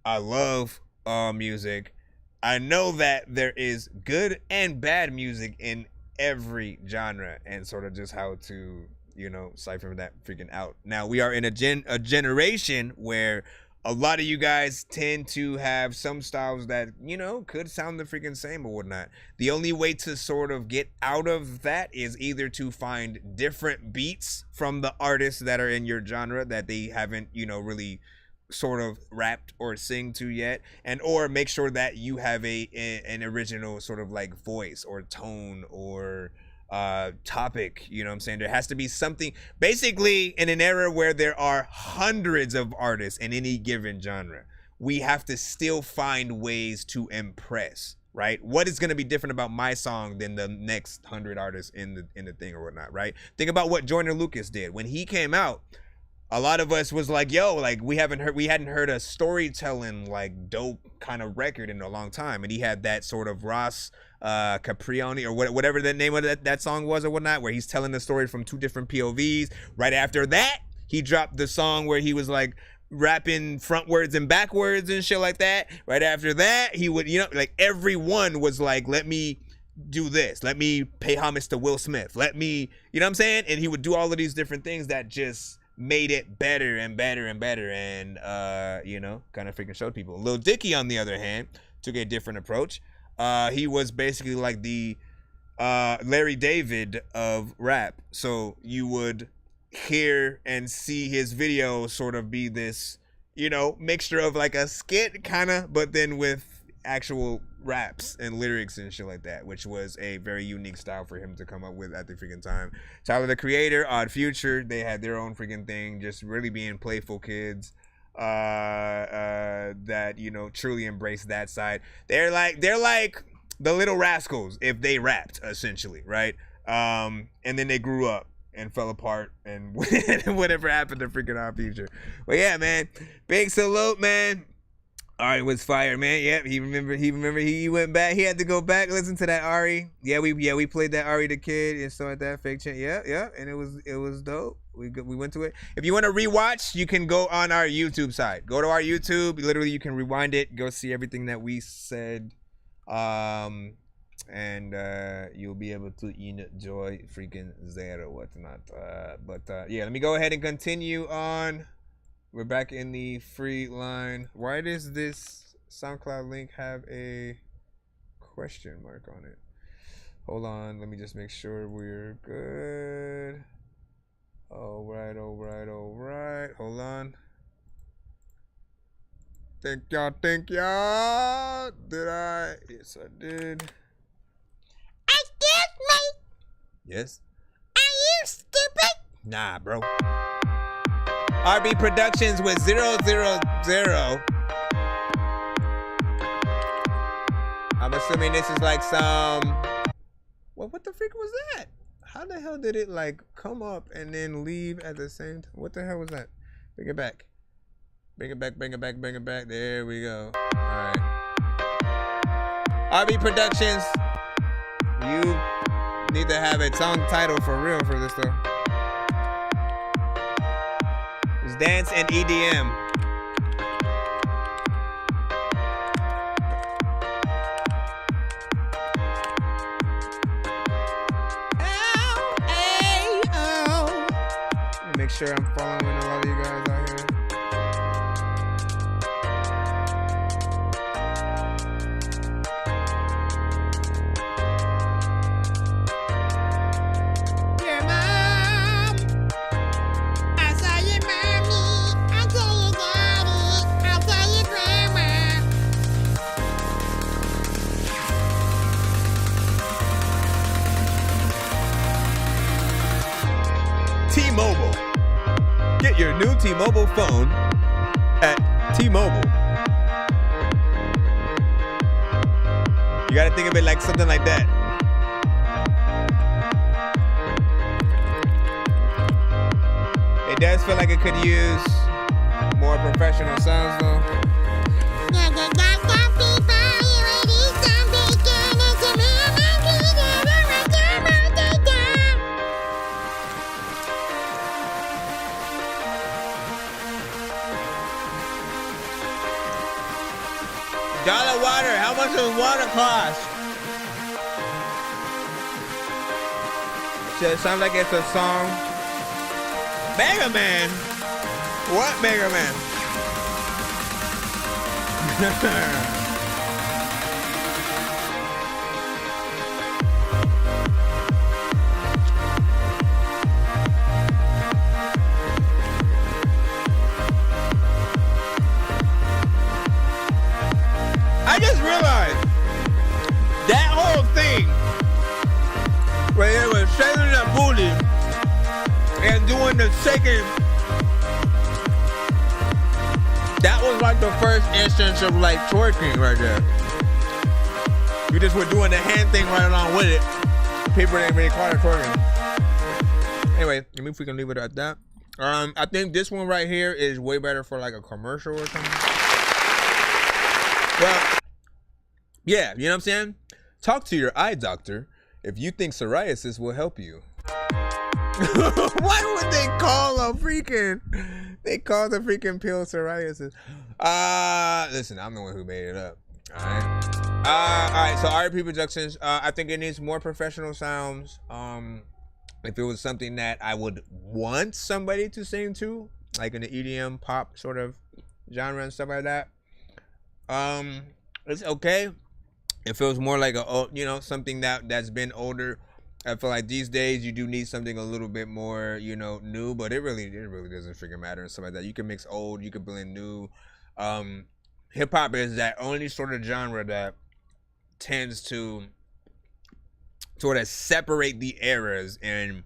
I love all music. I know that there is good and bad music in every genre, and sort of just how to, you know, cipher that freaking out. Now, we are in a generation where a lot of you guys tend to have some styles that, you know, could sound the freaking same or whatnot. The only way to sort of get out of that is either to find different beats from the artists that are in your genre that they haven't, you know, really sort of rapped or sing to yet, and or make sure that you have an original sort of like voice or tone or topic, you know what I'm saying? There has to be something, basically, in an era where there are hundreds of artists in any given genre, we have to still find ways to impress, right? What is going to be different about my song than the next 100 artists in the thing or whatnot, right? Think about what Joyner Lucas did when he came out. A lot of us was like, yo, like, we hadn't heard a storytelling, like, dope kind of record in a long time. And he had that sort of Ross Caprioni or whatever the name of that song was or whatnot, where he's telling the story from two different POVs. Right after that, he dropped the song where he was like rapping frontwards and backwards and shit like that. Right after that, he would, you know, like, everyone was like, let me do this. Let me pay homage to Will Smith. Let me, you know what I'm saying? And he would do all of these different things that just made it better and better and better, and you know, kind of freaking showed people. Lil Dicky, on the other hand, took a different approach. He was basically like the Larry David of rap. So you would hear and see his video sort of be this, you know, mixture of like a skit kind of, but then with actual raps and lyrics and shit like that, which was a very unique style for him to come up with at the freaking time. Tyler the Creator, Odd Future, they had their own freaking thing, just really being playful kids that, you know, truly embrace that side. They're like the Little Rascals if they rapped, essentially, right? And then they grew up and fell apart and whatever happened to freaking Odd Future. But yeah, man, big salute, man. Ari was fire, man. Yep, he went back. He had to go back, listen to that Ari. Yeah, we played that Ari the Kid and stuff like that. Fake chant. Yeah, and it was dope. We went to it. If you want to rewatch, you can go on our YouTube side. Go to our YouTube. Literally, you can rewind it. Go see everything that we said, and you'll be able to enjoy freaking Zero whatnot. But yeah, let me go ahead and continue on. We're back in the free line. Why does this SoundCloud link have a question mark on it? Hold on, let me just make sure we're good. All right. Hold on. Thank y'all. Did I? Yes, I did. Excuse me. Yes? Are you stupid? Nah, bro. RB Productions with 000. I'm assuming this is like some. What the freak was that? How the hell did it like come up and then leave at the same time? What the hell was that? Bring it back. Bring it back, bring it back, bring it back. There we go. Alright. RB Productions. You need to have a song title for real for this though. It's dance and EDM. Make sure I'm following a lot of you guys out here. Your mom, I saw your mommy, I saw your daddy, I saw your grandma. T-Mobile. Get your new T-Mobile phone at T-Mobile. You gotta think of it like something like that. It does feel like it could use more professional sounds though. Dollar water, how much does water cost? Shit, it sounds like it's a song. Mega Man? What Mega Man? I just realized that whole thing where they were shaking the booty and doing the shaking, that was like the first instance of like twerking right there. You just were doing the hand thing right along with it. People didn't really call it twerking. Anyway, maybe if we can leave it at that. I think this one right here is way better for like a commercial or something. Well, yeah, you know what I'm saying? Talk to your eye doctor if you think psoriasis will help you. Why would they call a freaking... They call the freaking pill psoriasis. Listen, I'm the one who made it up. Alright, so RP Productions, I think it needs more professional sounds. If it was something that I would want somebody to sing to, like in the EDM pop sort of genre and stuff like that, it's okay. It feels more like a, you know, something that's been older. I feel like these days you do need something a little bit more, you know, new, but it really doesn't freaking matter and stuff like that. You can mix old, you can blend new. Hip hop is that only sort of genre that tends to sort of separate the eras and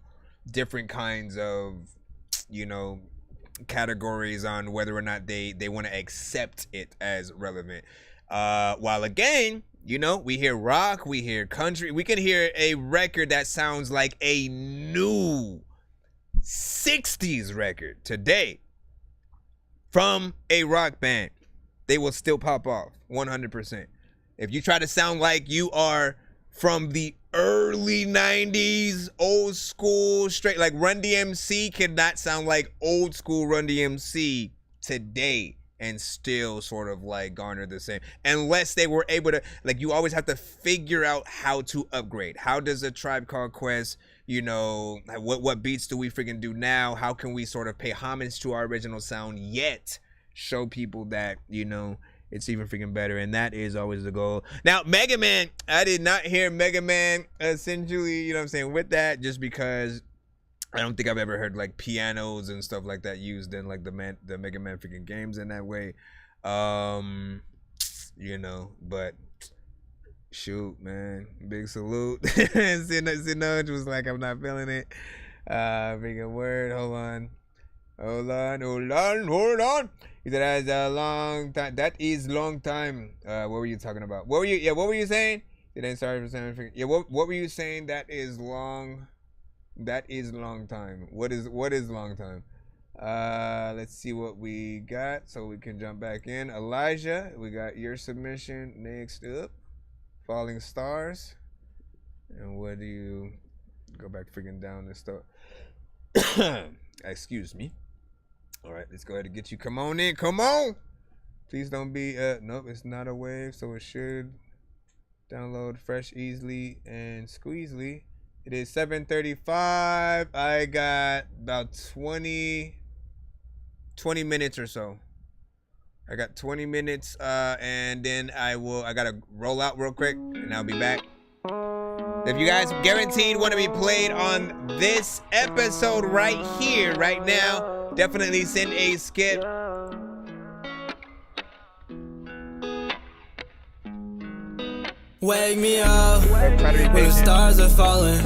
different kinds of, you know, categories on whether or not they want to accept it as relevant. While again, you know, we hear rock, we hear country, we can hear a record that sounds like a new 60s record today from a rock band. They will still pop off 100%. If you try to sound like you are from the early 90s, old school, straight, like Run DMC cannot sound like old school Run DMC today and still sort of like garner the same, unless they were able to, like, you always have to figure out how to upgrade. How does a Tribe Called Quest, you know, what beats do we freaking do now? How can we sort of pay homage to our original sound yet show people that, you know, it's even freaking better? And that is always the goal. Now, Mega Man, I did not hear Mega Man essentially, you know what I'm saying, with that, just because I don't think I've ever heard like pianos and stuff like that used in like the Mega Man freaking games in that way. You know, but shoot, man, big salute. Sinoj was like, I'm not feeling it. Freaking word. Hold on. He said that is a long time. That is long time. What were you talking about? What were you saying? Sorry for saying. Yeah. What were you saying? That is long. That is long time. What is long time? Let's see what we got so we can jump back in. Elijah, we got your submission next up. Falling Stars. And what do you go back freaking down this stuff? Excuse me. All right, let's go ahead and get you. Come on in. Come on. Please don't be nope, it's not a wave, so it should download fresh easily and squeezely. It is 7:35. I got about 20 minutes or so. I got 20 minutes, and then I gotta roll out real quick, and I'll be back. If you guys guaranteed want to be played on this episode right here, right now, definitely send a skip. Wake me up when the stars are falling.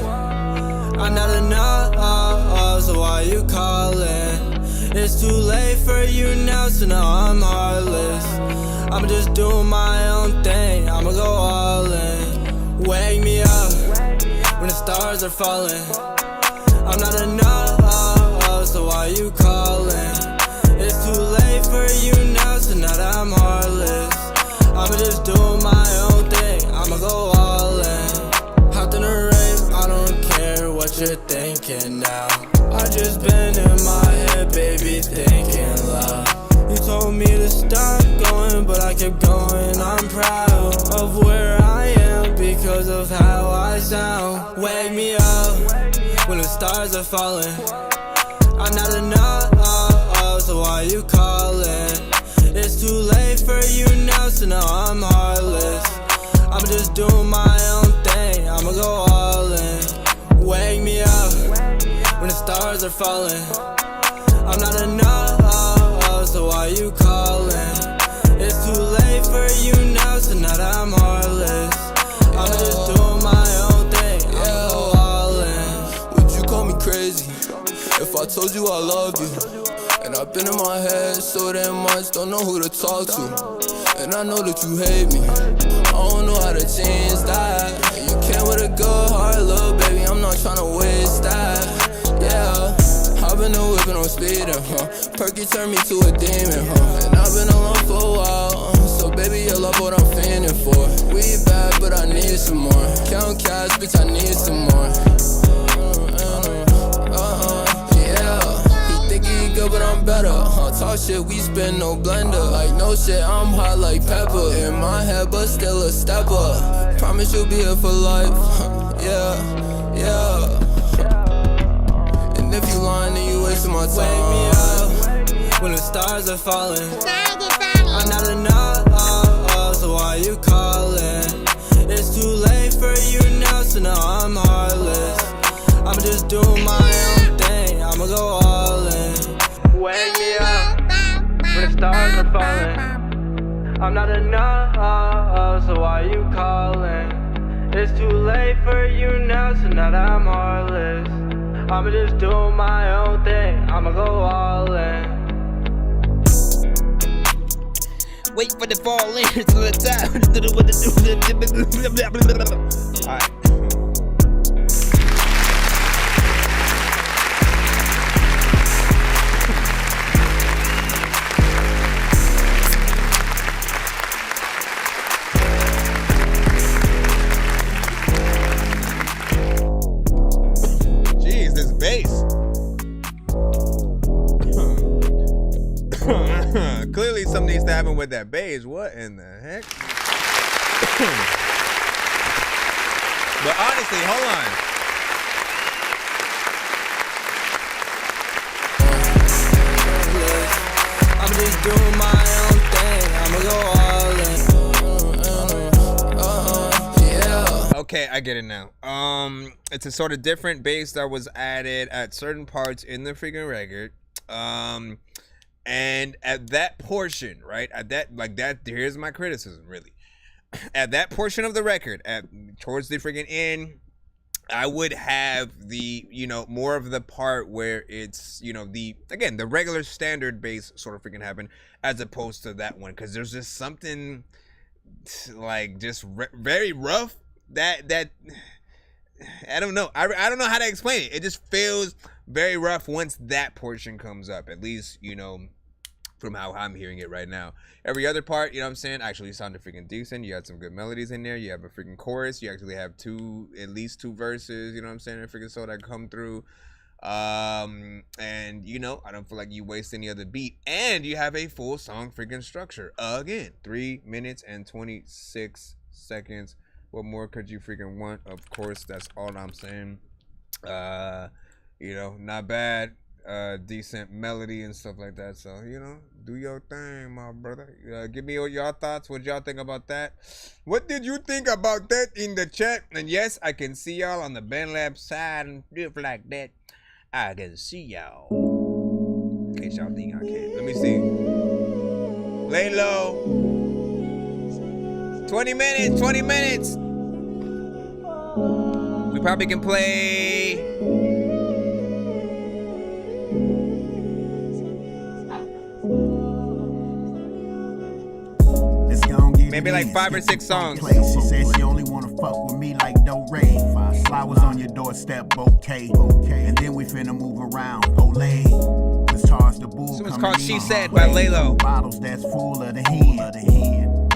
I'm not enough, so why you calling? It's too late for you now, so now I'm heartless. I'm just doing my own thing, I'ma go all in. Wake me up when the stars are falling. I'm not enough, so why you calling? It's too late for you now, so now that I'm heartless. I'ma just do my own thing, I'ma go all in. Hopped in a rave, I don't care what you're thinking now. I just been in my head, baby, thinking loud. You told me to stop going, but I kept going. I'm proud of where I am because of how I sound. Wake me up when the stars are falling. I'm not enough, so why you calling? It's too late for you now, so now I'm heartless. I'm just doing my own thing, I'ma go all in. Wake me up when the stars are falling. I'm not enough, so why you calling? It's too late for you now, so now that I'm heartless. I'm just doing my own thing, I'ma go all in. Would you call me crazy if I told you I love you? And I've been in my head so damn much, don't know who to talk to. And I know that you hate me, I don't know how to change that. You came with a good heart, little baby, I'm not tryna waste that. Yeah, I've been a whipping on speeding, Perky turned me to a demon, And I've been alone for a while, so baby, you love what I'm fiending for. We bad, but I need some more. Count cash, bitch, I need some more. But I'm better, talk shit, we spin no blender. Like no shit, I'm hot like pepper. In my head, but still a stepper. Promise you'll be here for life, yeah, yeah. And if you lying, then you wasting my time. Wake me up when the stars are falling. I'm not enough, so why you calling? It's too late for you now, so now I'm heartless. I'm just doing my own thing, I'ma go all in. Wake me up when the stars are falling. I'm not enough, so why you calling? It's too late for you now, so now that I'm heartless. I'ma just do my own thing, I'ma go all in. Wait for the fall in to the top. Alright. Bass. Clearly something needs to happen with that bass. What in the heck? But honestly, hold on. I'm just doing my own thing, I'ma go all in. Okay, I get it now. It's a sort of different bass that was added at certain parts in the freaking record. And at that portion, right? At that, like that, here's my criticism, really. At that portion of the record, towards the freaking end, I would have the, more of the part where it's, the regular standard bass sort of freaking happen as opposed to that one. Cause there's just something like just very rough that I don't know. I don't know how to explain it. It just feels very rough once that portion comes up, at least, from how I'm hearing it right now. Every other part, actually sounded freaking decent. You had some good melodies in there. You have a freaking chorus. You actually have at least two verses, a freaking song that come through. And, I don't feel like you waste any other beat. And you have a full song freaking structure. Again, 3 minutes and 26 seconds. What more could you freaking want? Of course, that's all I'm saying. Not bad. Decent melody and stuff like that. So, do your thing, my brother. Give me all your thoughts. What y'all think about that? What did you think about that in the chat? And yes, I can see y'all on the BandLab side and stuff like that. I can see y'all. In case y'all think I can. Let me see. Lay low. 20 minutes. We probably can play maybe like 5 or 6 songs. She said she only wanna fuck with me like Do Ray. Flowers on your doorstep, bouquet. And then we finna move around, Olay. Cause Charles the Bull this one's called She Said by Laylo. Bottles that's full of the hen.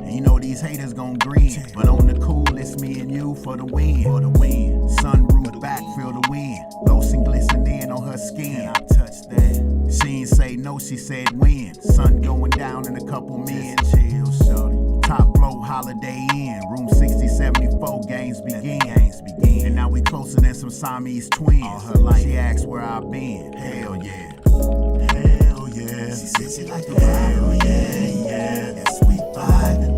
And these haters gon' grin. But on the cool, it's me and you for the win. Sunroof back, feel the wind. Lotion glistening on her skin. I touched that. She ain't say no, she said when. Sun going down in a couple men. Chill, shorty. Top flow, Holiday Inn. Room 6074, games begin. And now we closer than some Siamese twins. All her life, she asked where I've been. Hell yeah. Hell yeah. She said she like the hell yeah. Yes, we vibing.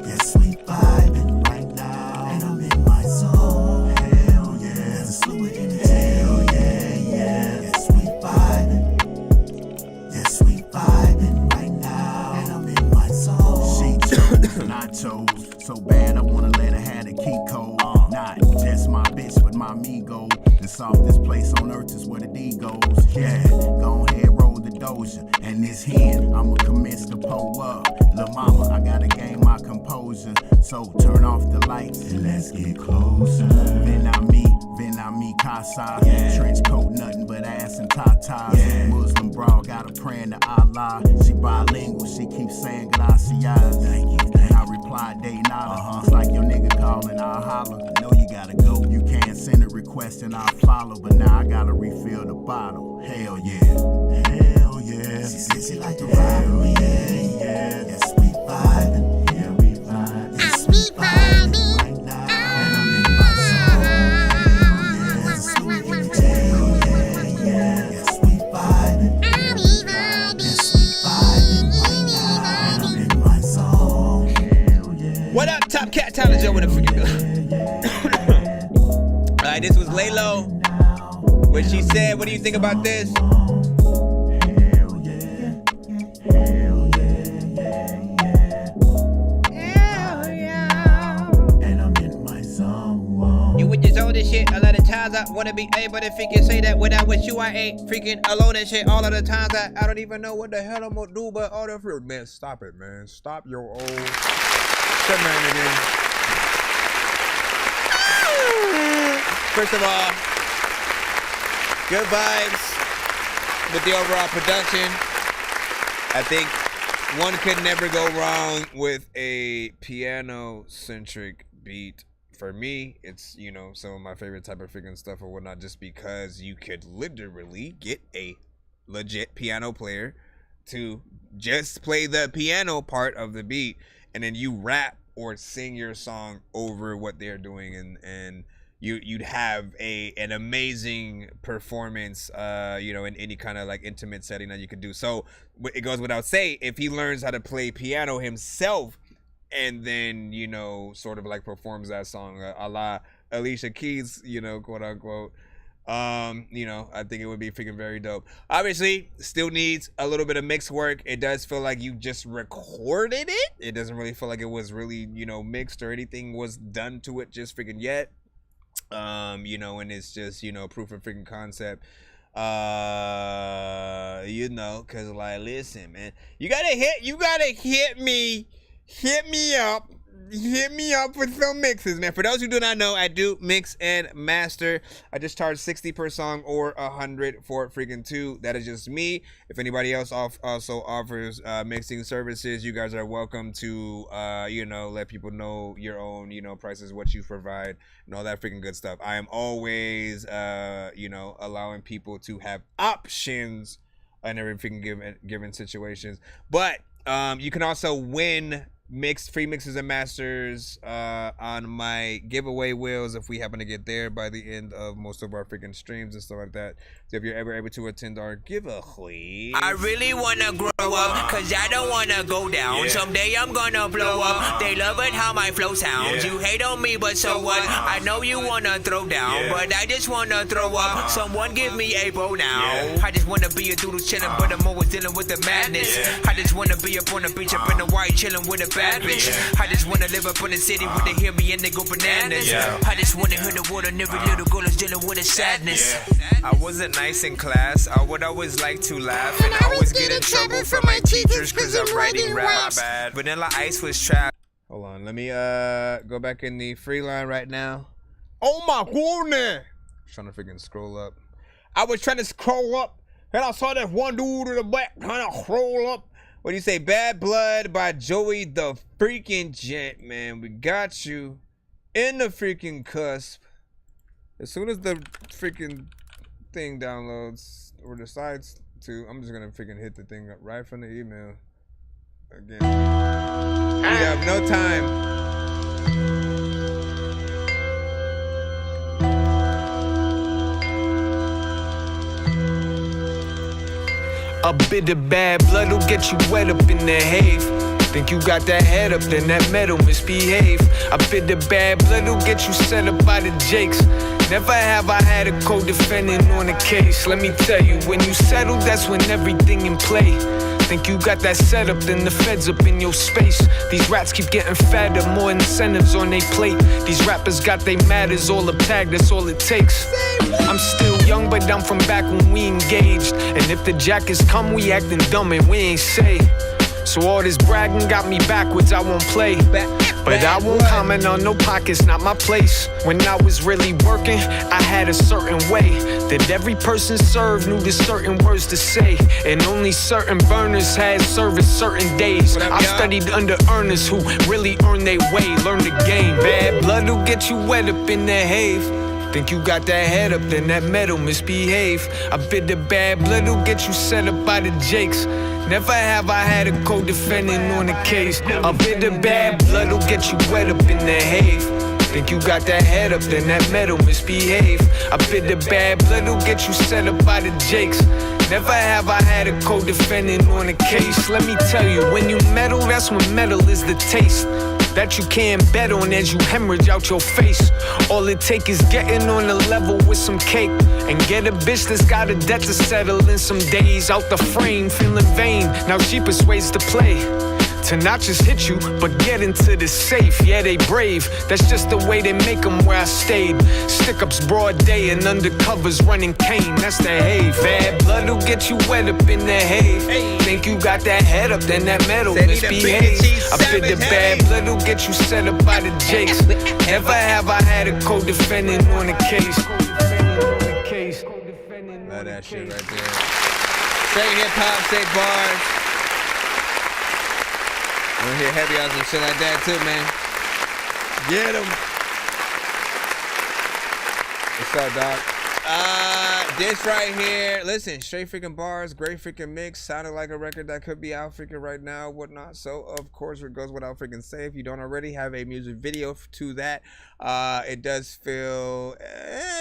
Yes, we vibing right now. And I'm in my zone. Hell yeah. There's a fluid in the hell yeah. Yes, we vibing. Yes, we vibing right now. And I'm in my zone. She chose and I chose. So bad I wanna let her have the key code. Not just my bitch, but my amigo. The softest place on earth is where the D goes. Yeah, go ahead, roll the doja. And this hen, I'ma commence to pull up. Lil' mama, I gotta gain my composure. So turn off the lights and let's get closer. Then I me casa. Yeah. Trench coat, nothing but ass and tatas. Yeah. Muslim broad, got her praying to Allah. She bilingual, she keeps saying gracias. Thank you. And I replied, they nada. It's like your nigga calling, I'll holler. I know you gotta go, you can't send a request and I'll follow. But now I gotta refill the bottle. Hell yeah. Hell yeah. She said she like the hell yeah. Yes, we vibing. Yeah, we vibing. Yes, we vibing right now. And I'm in my zone. Yes, we vibing. Yes, we vibing. Yes, we vibing right now. And I'm in my zone. Hell yeah. What up, Top Cat Tyler Joe with a freaking Alright, this was Laylo. What she said, what do you think about this? All this shit, a lot of times I wanna be able to freaking say that without with you I ain't freaking alone and shit. All of the times I don't even know what the hell I'm gonna do, but all the fruit, man, stop it, man. Stop your old shit, man, again. First of all, good vibes with the overall production. I think one could never go wrong with a piano-centric beat. For me, it's, some of my favorite type of freaking stuff or whatnot, just because you could literally get a legit piano player to just play the piano part of the beat, and then you rap or sing your song over what they're doing, and you'd have an amazing performance, in any kind of like intimate setting that you could do. So it goes without saying, if he learns how to play piano himself, and then, sort of like performs that song a la Alicia Keys, quote unquote, I think it would be freaking very dope. Obviously, still needs a little bit of mix work. It does feel like you just recorded it. It doesn't really feel like it was really, mixed or anything was done to it just freaking yet. You know, and it's just, you know, proof of freaking concept. You know, cause like, listen, man, you gotta hit me up with some mixes, man. For those who do not know, I do mix and master. I just charge $60 per song or $100 for freaking 2. That is just me. If anybody else also offers mixing services, you guys are welcome to you know, let people know your own, you know, prices, what you provide, and all that freaking good stuff. I am always you know, allowing people to have options in every freaking given situations. But you can also win free mixes and masters on my giveaway wheels if we happen to get there by the end of most of our freaking streams and stuff like that. So if you're ever able to attend our giveaway, I really wanna grow up, cause I don't wanna go down. Someday I'm gonna blow up. They love it how my flow sounds. You hate on me, but so what? I know you wanna throw down, but I just wanna throw up. Someone give me a bow now. I just wanna be a doodle chillin', but I'm always dealing with the madness. I just wanna be up on the beach, up in the white, chillin' with a bad bitch. I just wanna live up in the city where they hear me and they go bananas. I just wanna hear the word and every little girl is dealing with a sadness. I wasn't nice in class. I would always like to laugh and always get in trouble from my teachers cause I'm writing raps. Vanilla Ice was trapped. Hold on, let me go back in the free line right now. Oh my goodness! Trying to freaking scroll up. I was trying to scroll up and I saw that one dude in the back trying to scroll up. What do you say? Bad Blood by Joey the freaking Gent, man. We got you in the freaking cusp. As soon as the freaking thing downloads or decides to, I'm just gonna freaking hit the thing up right from the email. Again. We have no time. A bit of bad blood will get you wet up in the have. Think you got that head up, then that metal misbehave. A bit of bad blood will get you set up by the jakes. Never have I had a co-defendant on a case. Let me tell you, when you settle, that's when everything in play. Think you got that setup, then the feds up in your space. These rats keep getting fatter, more incentives on they plate. These rappers got they matters all up tagged, that's all it takes. I'm still young, but I'm from back when we engaged. And if the jackets come, we acting dumb and we ain't say. So all this bragging got me backwards, I won't play. But I won't comment on no pockets, not my place. When I was really working, I had a certain way that every person served knew the certain words to say. And only certain burners had service certain days. I studied under earners who really earned their way, learned the game. Bad blood will get you wet up in the have. Think you got that head up, then that metal misbehave. A bit of bad blood will get you set up by the jakes. Never have I had a co-defendant on the case. A bit of bad blood will get you wet up in the have. Think you got that head up, then that metal misbehave. A bit of bad blood will get you set up by the jakes. Never have I had a co-defendant on a case. Let me tell you, when you meddle, that's when metal is the taste that you can't bet on as you hemorrhage out your face. All it take is getting on the level with some cake and get a bitch that's got a debt to settle in some days. Out the frame, feeling vain, now she persuades to play. To not just hit you, but get into the safe. Yeah, they brave, that's just the way they make them where I stayed. Stick-ups broad day and undercovers running cane, that's the have. Bad blood will get you wet up in the have. Think you got that head up, then that metal misbehave. A bit of bad blood will get you set up by the jakes. Never have I had a co-defendant on the case. Love that shit right there. Straight hip-hop, straight bars. I want to hear heavy hours and shit like that too, man. Get 'em. What's up, dog? This right here, listen, straight freaking bars, great freaking mix, sounded like a record that could be out freaking right now, whatnot. So, of course, it goes without freaking say. If you don't already have a music video to that, it does feel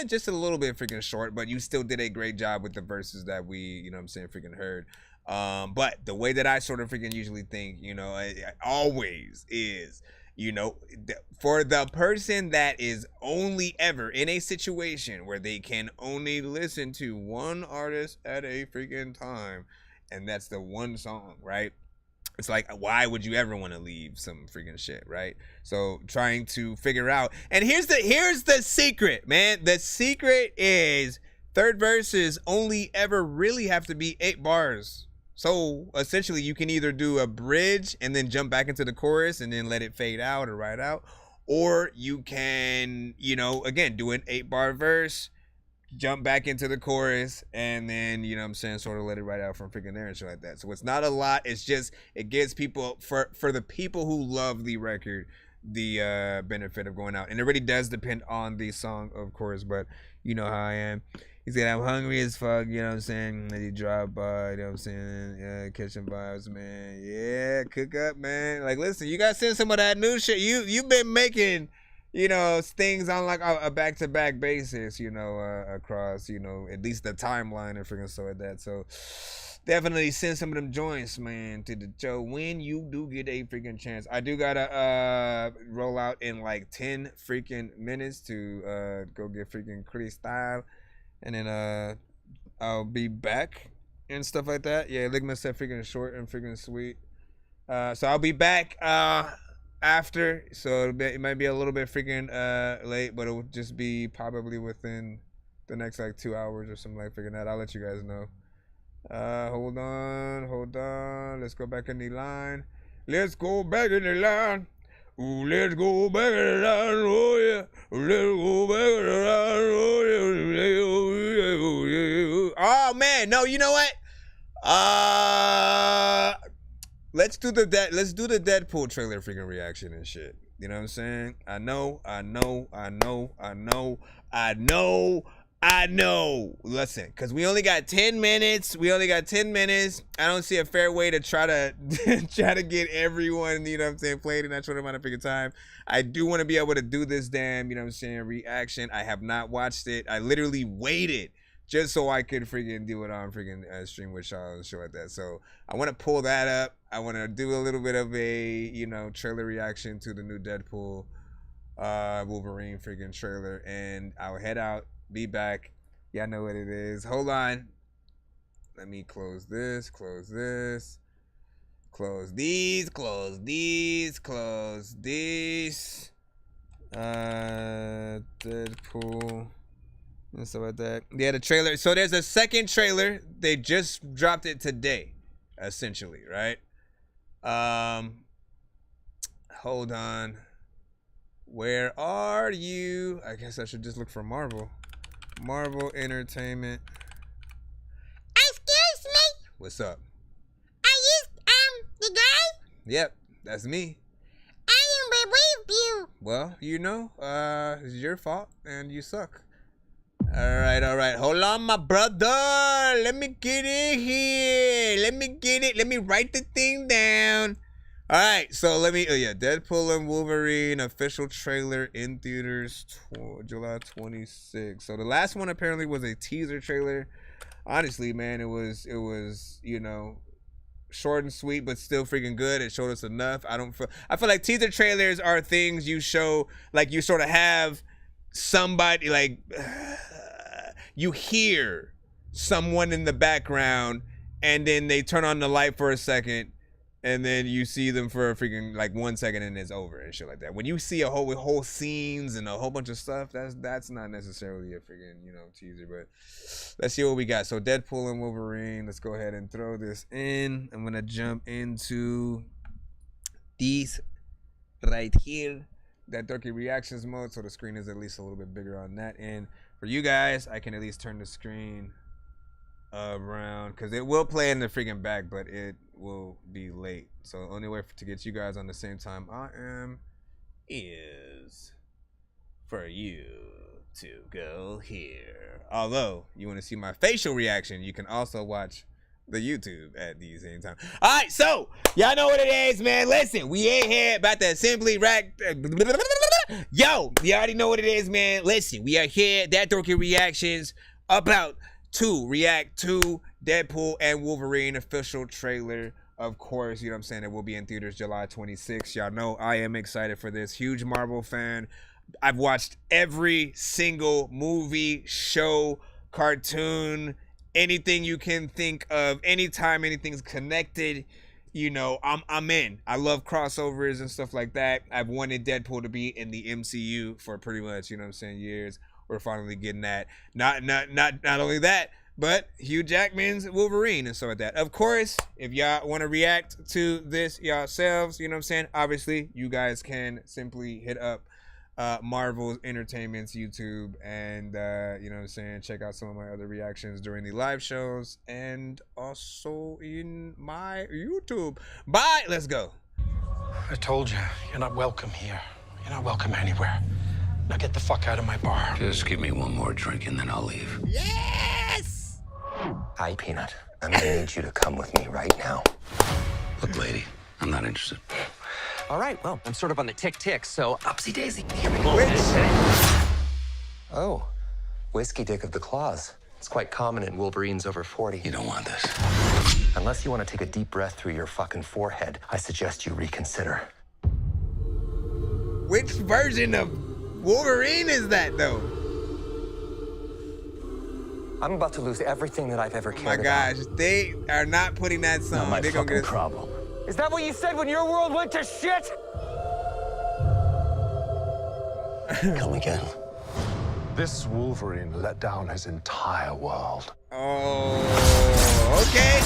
just a little bit freaking short, but you still did a great job with the verses that we, you know what I'm saying, freaking heard. But the way that I sort of freaking usually think, you know, I always is, you know, for the person that is only ever in a situation where they can only listen to one artist at a freaking time, and that's the one song, right? It's like, why would you ever want to leave some freaking shit, right? So trying to figure out, and here's the secret, man. The secret is third verses only ever really have to be 8 bars. So essentially you can either do a bridge and then jump back into the chorus and then let it fade out or ride out. Or you can, you know, again, do an 8-bar verse, jump back into the chorus, and then, you know what I'm saying, sort of let it ride out from freaking there and shit like that. So it's not a lot. It's just, it gives people, for the people who love the record, the benefit of going out. And it really does depend on the song, of course, but you know how I am. He said, I'm hungry as fuck, you know what I'm saying? And he drop by, you know what I'm saying? Yeah, kitchen vibes, man. Yeah, cook up, man. Like, listen, you guys send some of that new shit. You've been making, you know, things on like a back-to-back basis, you know, across, you know, at least the timeline and freaking stuff like that. So definitely send some of them joints, man, to the show when you do get a freaking chance. I do gotta roll out in like 10 freaking minutes to go get freaking Cristal. And then I'll be back and stuff like that. Yeah, Ligma said freaking short and freaking sweet. So I'll be back after. So it might be a little bit freaking late, but it will just be probably within the next like 2 hours or something like freaking that. I'll let you guys know. Hold on. Let's go back in the line. Let's go back in the line. Ooh, let's go back in the line, oh yeah. Let's go back in the line, oh yeah. Oh man, no, you know what? Let's do the Deadpool trailer freaking reaction and shit. You know what I'm saying? I know. Listen, because we only got 10 minutes. I don't see a fair way to try to get everyone, you know what I'm saying, played in that short amount of freaking time. I do want to be able to do this damn, you know what I'm saying, reaction. I have not watched it. I literally waited just so I could freaking do it on freaking stream with y'all and shit like that. So I want to pull that up. I want to do a little bit of a, you know, trailer reaction to the new Deadpool Wolverine freaking trailer, and I'll head out. Be back. Y'all know what it is. Hold on. Let me close this. Close these. Deadpool and stuff like that. Yeah, the trailer. So there's a second trailer. They just dropped it today, essentially, right? Hold on. Where are you? I guess I should just look for Marvel Entertainment. Excuse me. What's up? Are you the guy? Yep, that's me. I am with you. Well, you know, it's your fault and you suck. All right. Hold on, my brother. Let me get in here. Let me write the thing down. All right, so Deadpool and Wolverine official trailer in theaters July 26th. So the last one apparently was a teaser trailer. Honestly, man, it was, you know, short and sweet, but still freaking good. It showed us enough. I feel like teaser trailers are things you show, like you sort of have somebody, like you hear someone in the background and then they turn on the light for a second. And then you see them for a freaking like 1 second and it's over and shit like that. When you see a whole scenes and a whole bunch of stuff, that's not necessarily a freaking, you know, teaser. But let's see what we got. So Deadpool and Wolverine. Let's go ahead and throw this in. I'm gonna jump into these right here. That Dorky reactions mode, so the screen is at least a little bit bigger on that end. For you guys, I can at least turn the screen around because it will play in the freaking back, but it will be late. So the only way to get you guys on the same time is for you to go here. Although you want to see my facial reaction, you can also watch the YouTube at the same time. All right, so y'all know what it is, man. Listen, we ain't here about to simply rack. Yo, you already know what it is, man. Listen, we are here. That Dorky reactions about to react to Deadpool and Wolverine official trailer. Of course, you know what I'm saying? It will be in theaters July 26th. Y'all know I am excited for this. Huge Marvel fan. I've watched every single movie, show, cartoon, anything you can think of. Anytime anything's connected, you know, I'm in. I love crossovers and stuff like that. I've wanted Deadpool to be in the MCU for pretty much, you know what I'm saying, years. We're finally getting that. Not only that, but Hugh Jackman's Wolverine and stuff like that. Of course, if y'all want to react to this yourselves, you know what I'm saying, obviously you guys can simply hit up Marvel Entertainment's YouTube and you know what I'm saying, check out some of my other reactions during the live shows and also in my YouTube. Bye. Let's go. I told you, you're not welcome here. You're not welcome anywhere. Now get the fuck out of my bar. Just give me one more drink and then I'll leave. Yes! Hi, Peanut. I'm gonna need you to come with me right now. Look, lady, I'm not interested. All right, well, I'm sort of on the tick-tick, so upsy daisy. Here we go. Oh, whiskey dick of the claws. It's quite common in Wolverines over 40. You don't want this. Unless you want to take a deep breath through your fucking forehead, I suggest you reconsider. Which version of Wolverine is that, though? I'm about to lose everything that I've ever cared about. Oh my gosh, they are not putting that song. Not my They're gonna fucking get problem. Is that what you said when your world went to shit? Come again. This Wolverine let down his entire world. Oh, okay.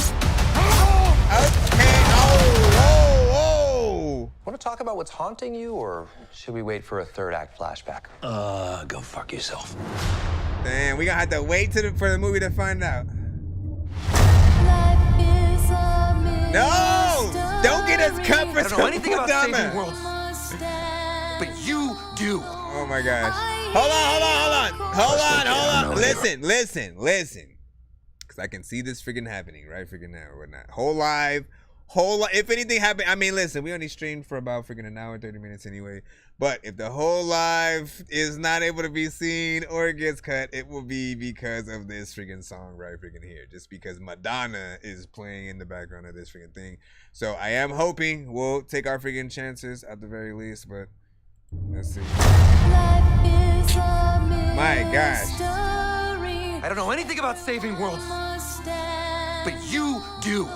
Okay. Oh. Want to talk about what's haunting you, or should we wait for a third act flashback? Go fuck yourself. Damn, we gonna have to wait for the movie to find out. No! Don't get us cut for I don't know anything about saving worlds, but you do. Oh my gosh. Hold on. Listen. Because I can see this freaking happening right freaking now or whatnot. Whole live. If anything happened, I mean, listen, we only streamed for about freaking an hour, 30 minutes anyway. But if the whole live is not able to be seen or gets cut, it will be because of this freaking song right freaking here. Just because Madonna is playing in the background of this freaking thing. So I am hoping we'll take our freaking chances at the very least, but let's see. My gosh. I don't know anything about saving worlds, but you do.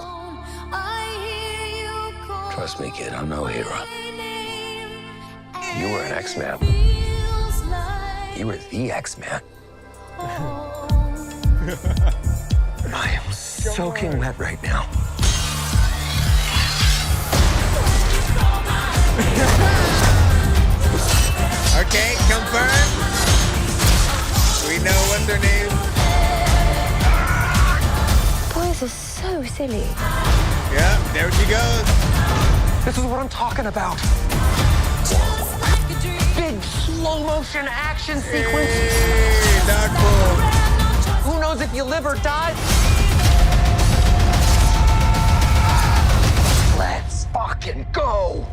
Trust me, kid, I'm no hero. You were an X-Man. You were the X-Man. I am soaking wet right now. Okay, confirmed. We know what's her name. Boys are so silly. Yep, there she goes. This is what I'm talking about. Big slow motion action sequence. Hey, Deadpool. Who knows if you live or die? Let's fucking go.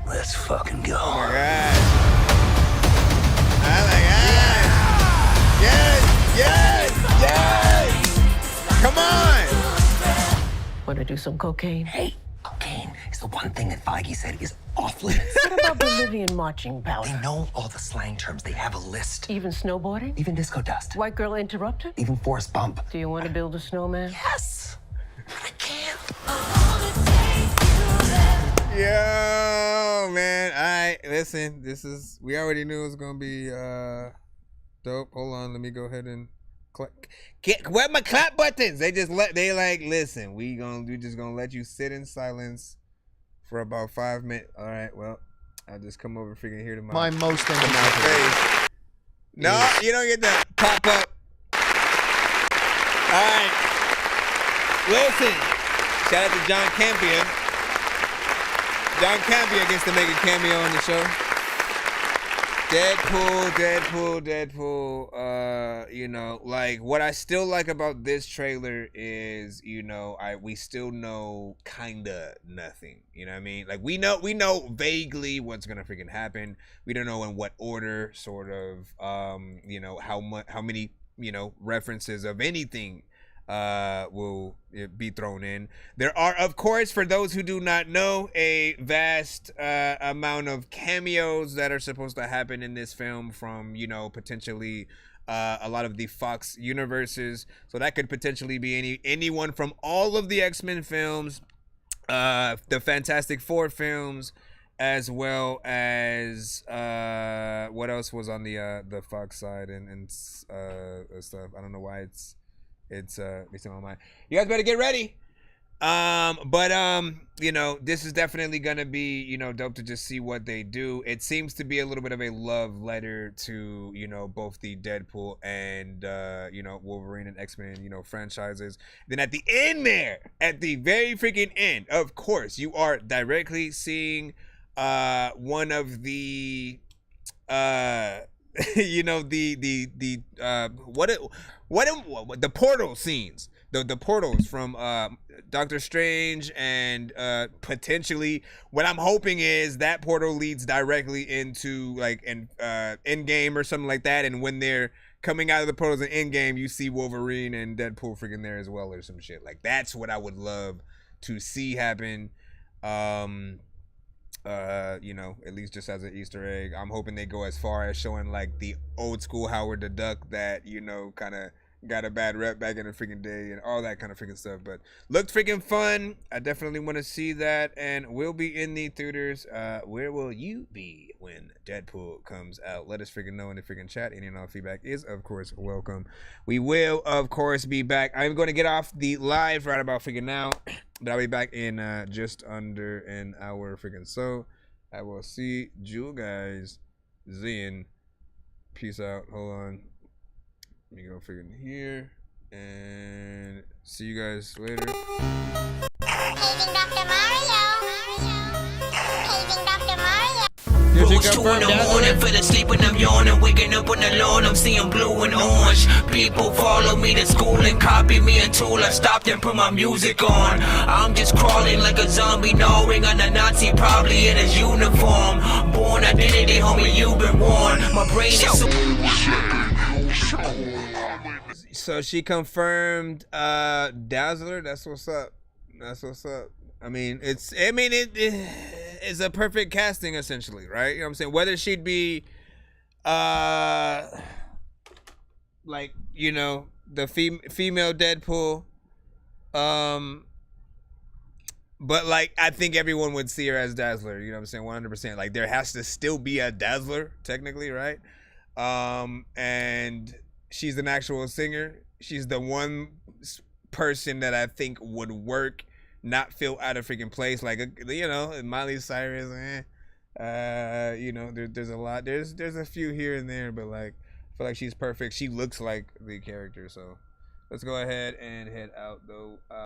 Let's fucking go. Oh my god. Oh my god. Yes. Come on. Want to do some cocaine? Hey, cocaine is the one thing that Feige said is off limits. What about Bolivian marching powder? They know all the slang terms. They have a list. Even snowboarding? Even disco dust. White girl interrupter? Even forest bump. Do you want to build a snowman? Yes. I can't. Yo, man. All right, listen. We already knew it was gonna be dope. Hold on, let me go ahead and where my clap buttons? Listen, we just gonna let you sit in silence for about 5 minutes. All right, well, I'll just come over freaking here to my most to my face. No, you don't get that pop up. All right, listen. Shout out to John Campion. John Campion gets to make a cameo on the show. Deadpool. You know, like what I still like about this trailer is, you know, we still know kinda nothing. You know what I mean? Like we know vaguely what's gonna freaking happen. We don't know in what order, sort of. You know how many references of anything will be thrown in. There are, of course, for those who do not know, a vast amount of cameos that are supposed to happen in this film from, potentially a lot of the Fox universes. So that could potentially be anyone from all of the X-Men films, the Fantastic Four films, as well as what else was on the Fox side and stuff. I don't know why it's in my mind. You guys better get ready. You know, this is definitely gonna be, you know, dope to just see what they do. It seems to be a little bit of a love letter to, you know, both the Deadpool and you know, Wolverine and X-Men, you know, franchises. Then at the end there, at the very freaking end, of course, you are directly seeing one of the you know, the portal scenes. The portals from Doctor Strange, and potentially what I'm hoping is that portal leads directly into like an Endgame or something like that, and when they're coming out of the portals in Endgame, you see Wolverine and Deadpool freaking there as well, or some shit. Like, that's what I would love to see happen. You know, at least just as an Easter egg. I'm hoping they go as far as showing like the old school Howard the Duck that, you know, kind of got a bad rep back in the freaking day and all that kind of freaking stuff. But looked freaking fun. I definitely want to see that, and we'll be in the theaters. Where will you be when Deadpool comes out? Let us freaking know in the freaking chat. Any and all feedback is, of course, welcome. We will, of course, be back. I'm going to get off the live right about freaking now, but I'll be back in just under an hour freaking so. I will see you guys then. Peace out. Hold on. Let me go freaking here and see you guys later. Paging Dr. Mario. Paging Dr. Mario. Rose 2 in the morning, fell asleep when I'm yawning, waking up on the lawn, I'm seeing blue and orange. People follow me to school and copy me until I stopped and put my music on. I'm just crawling like a zombie, gnawing on a Nazi, probably in his uniform. Born identity, homie, you've been warned. My brain is so she confirmed Dazzler. That's what's up. That's what's up. I mean, it's a perfect casting essentially, right? You know what I'm saying? Whether she'd be like, you know, the female Deadpool, but like, I think everyone would see her as Dazzler, you know what I'm saying? 100%. Like, there has to still be a Dazzler technically, right? And she's an actual singer. She's the one person that I think would work, not feel out of freaking place. Like, you know, Miley Cyrus, you know, there's a lot. There's a few here and there, but like, I feel like she's perfect. She looks like the character. So let's go ahead and head out though.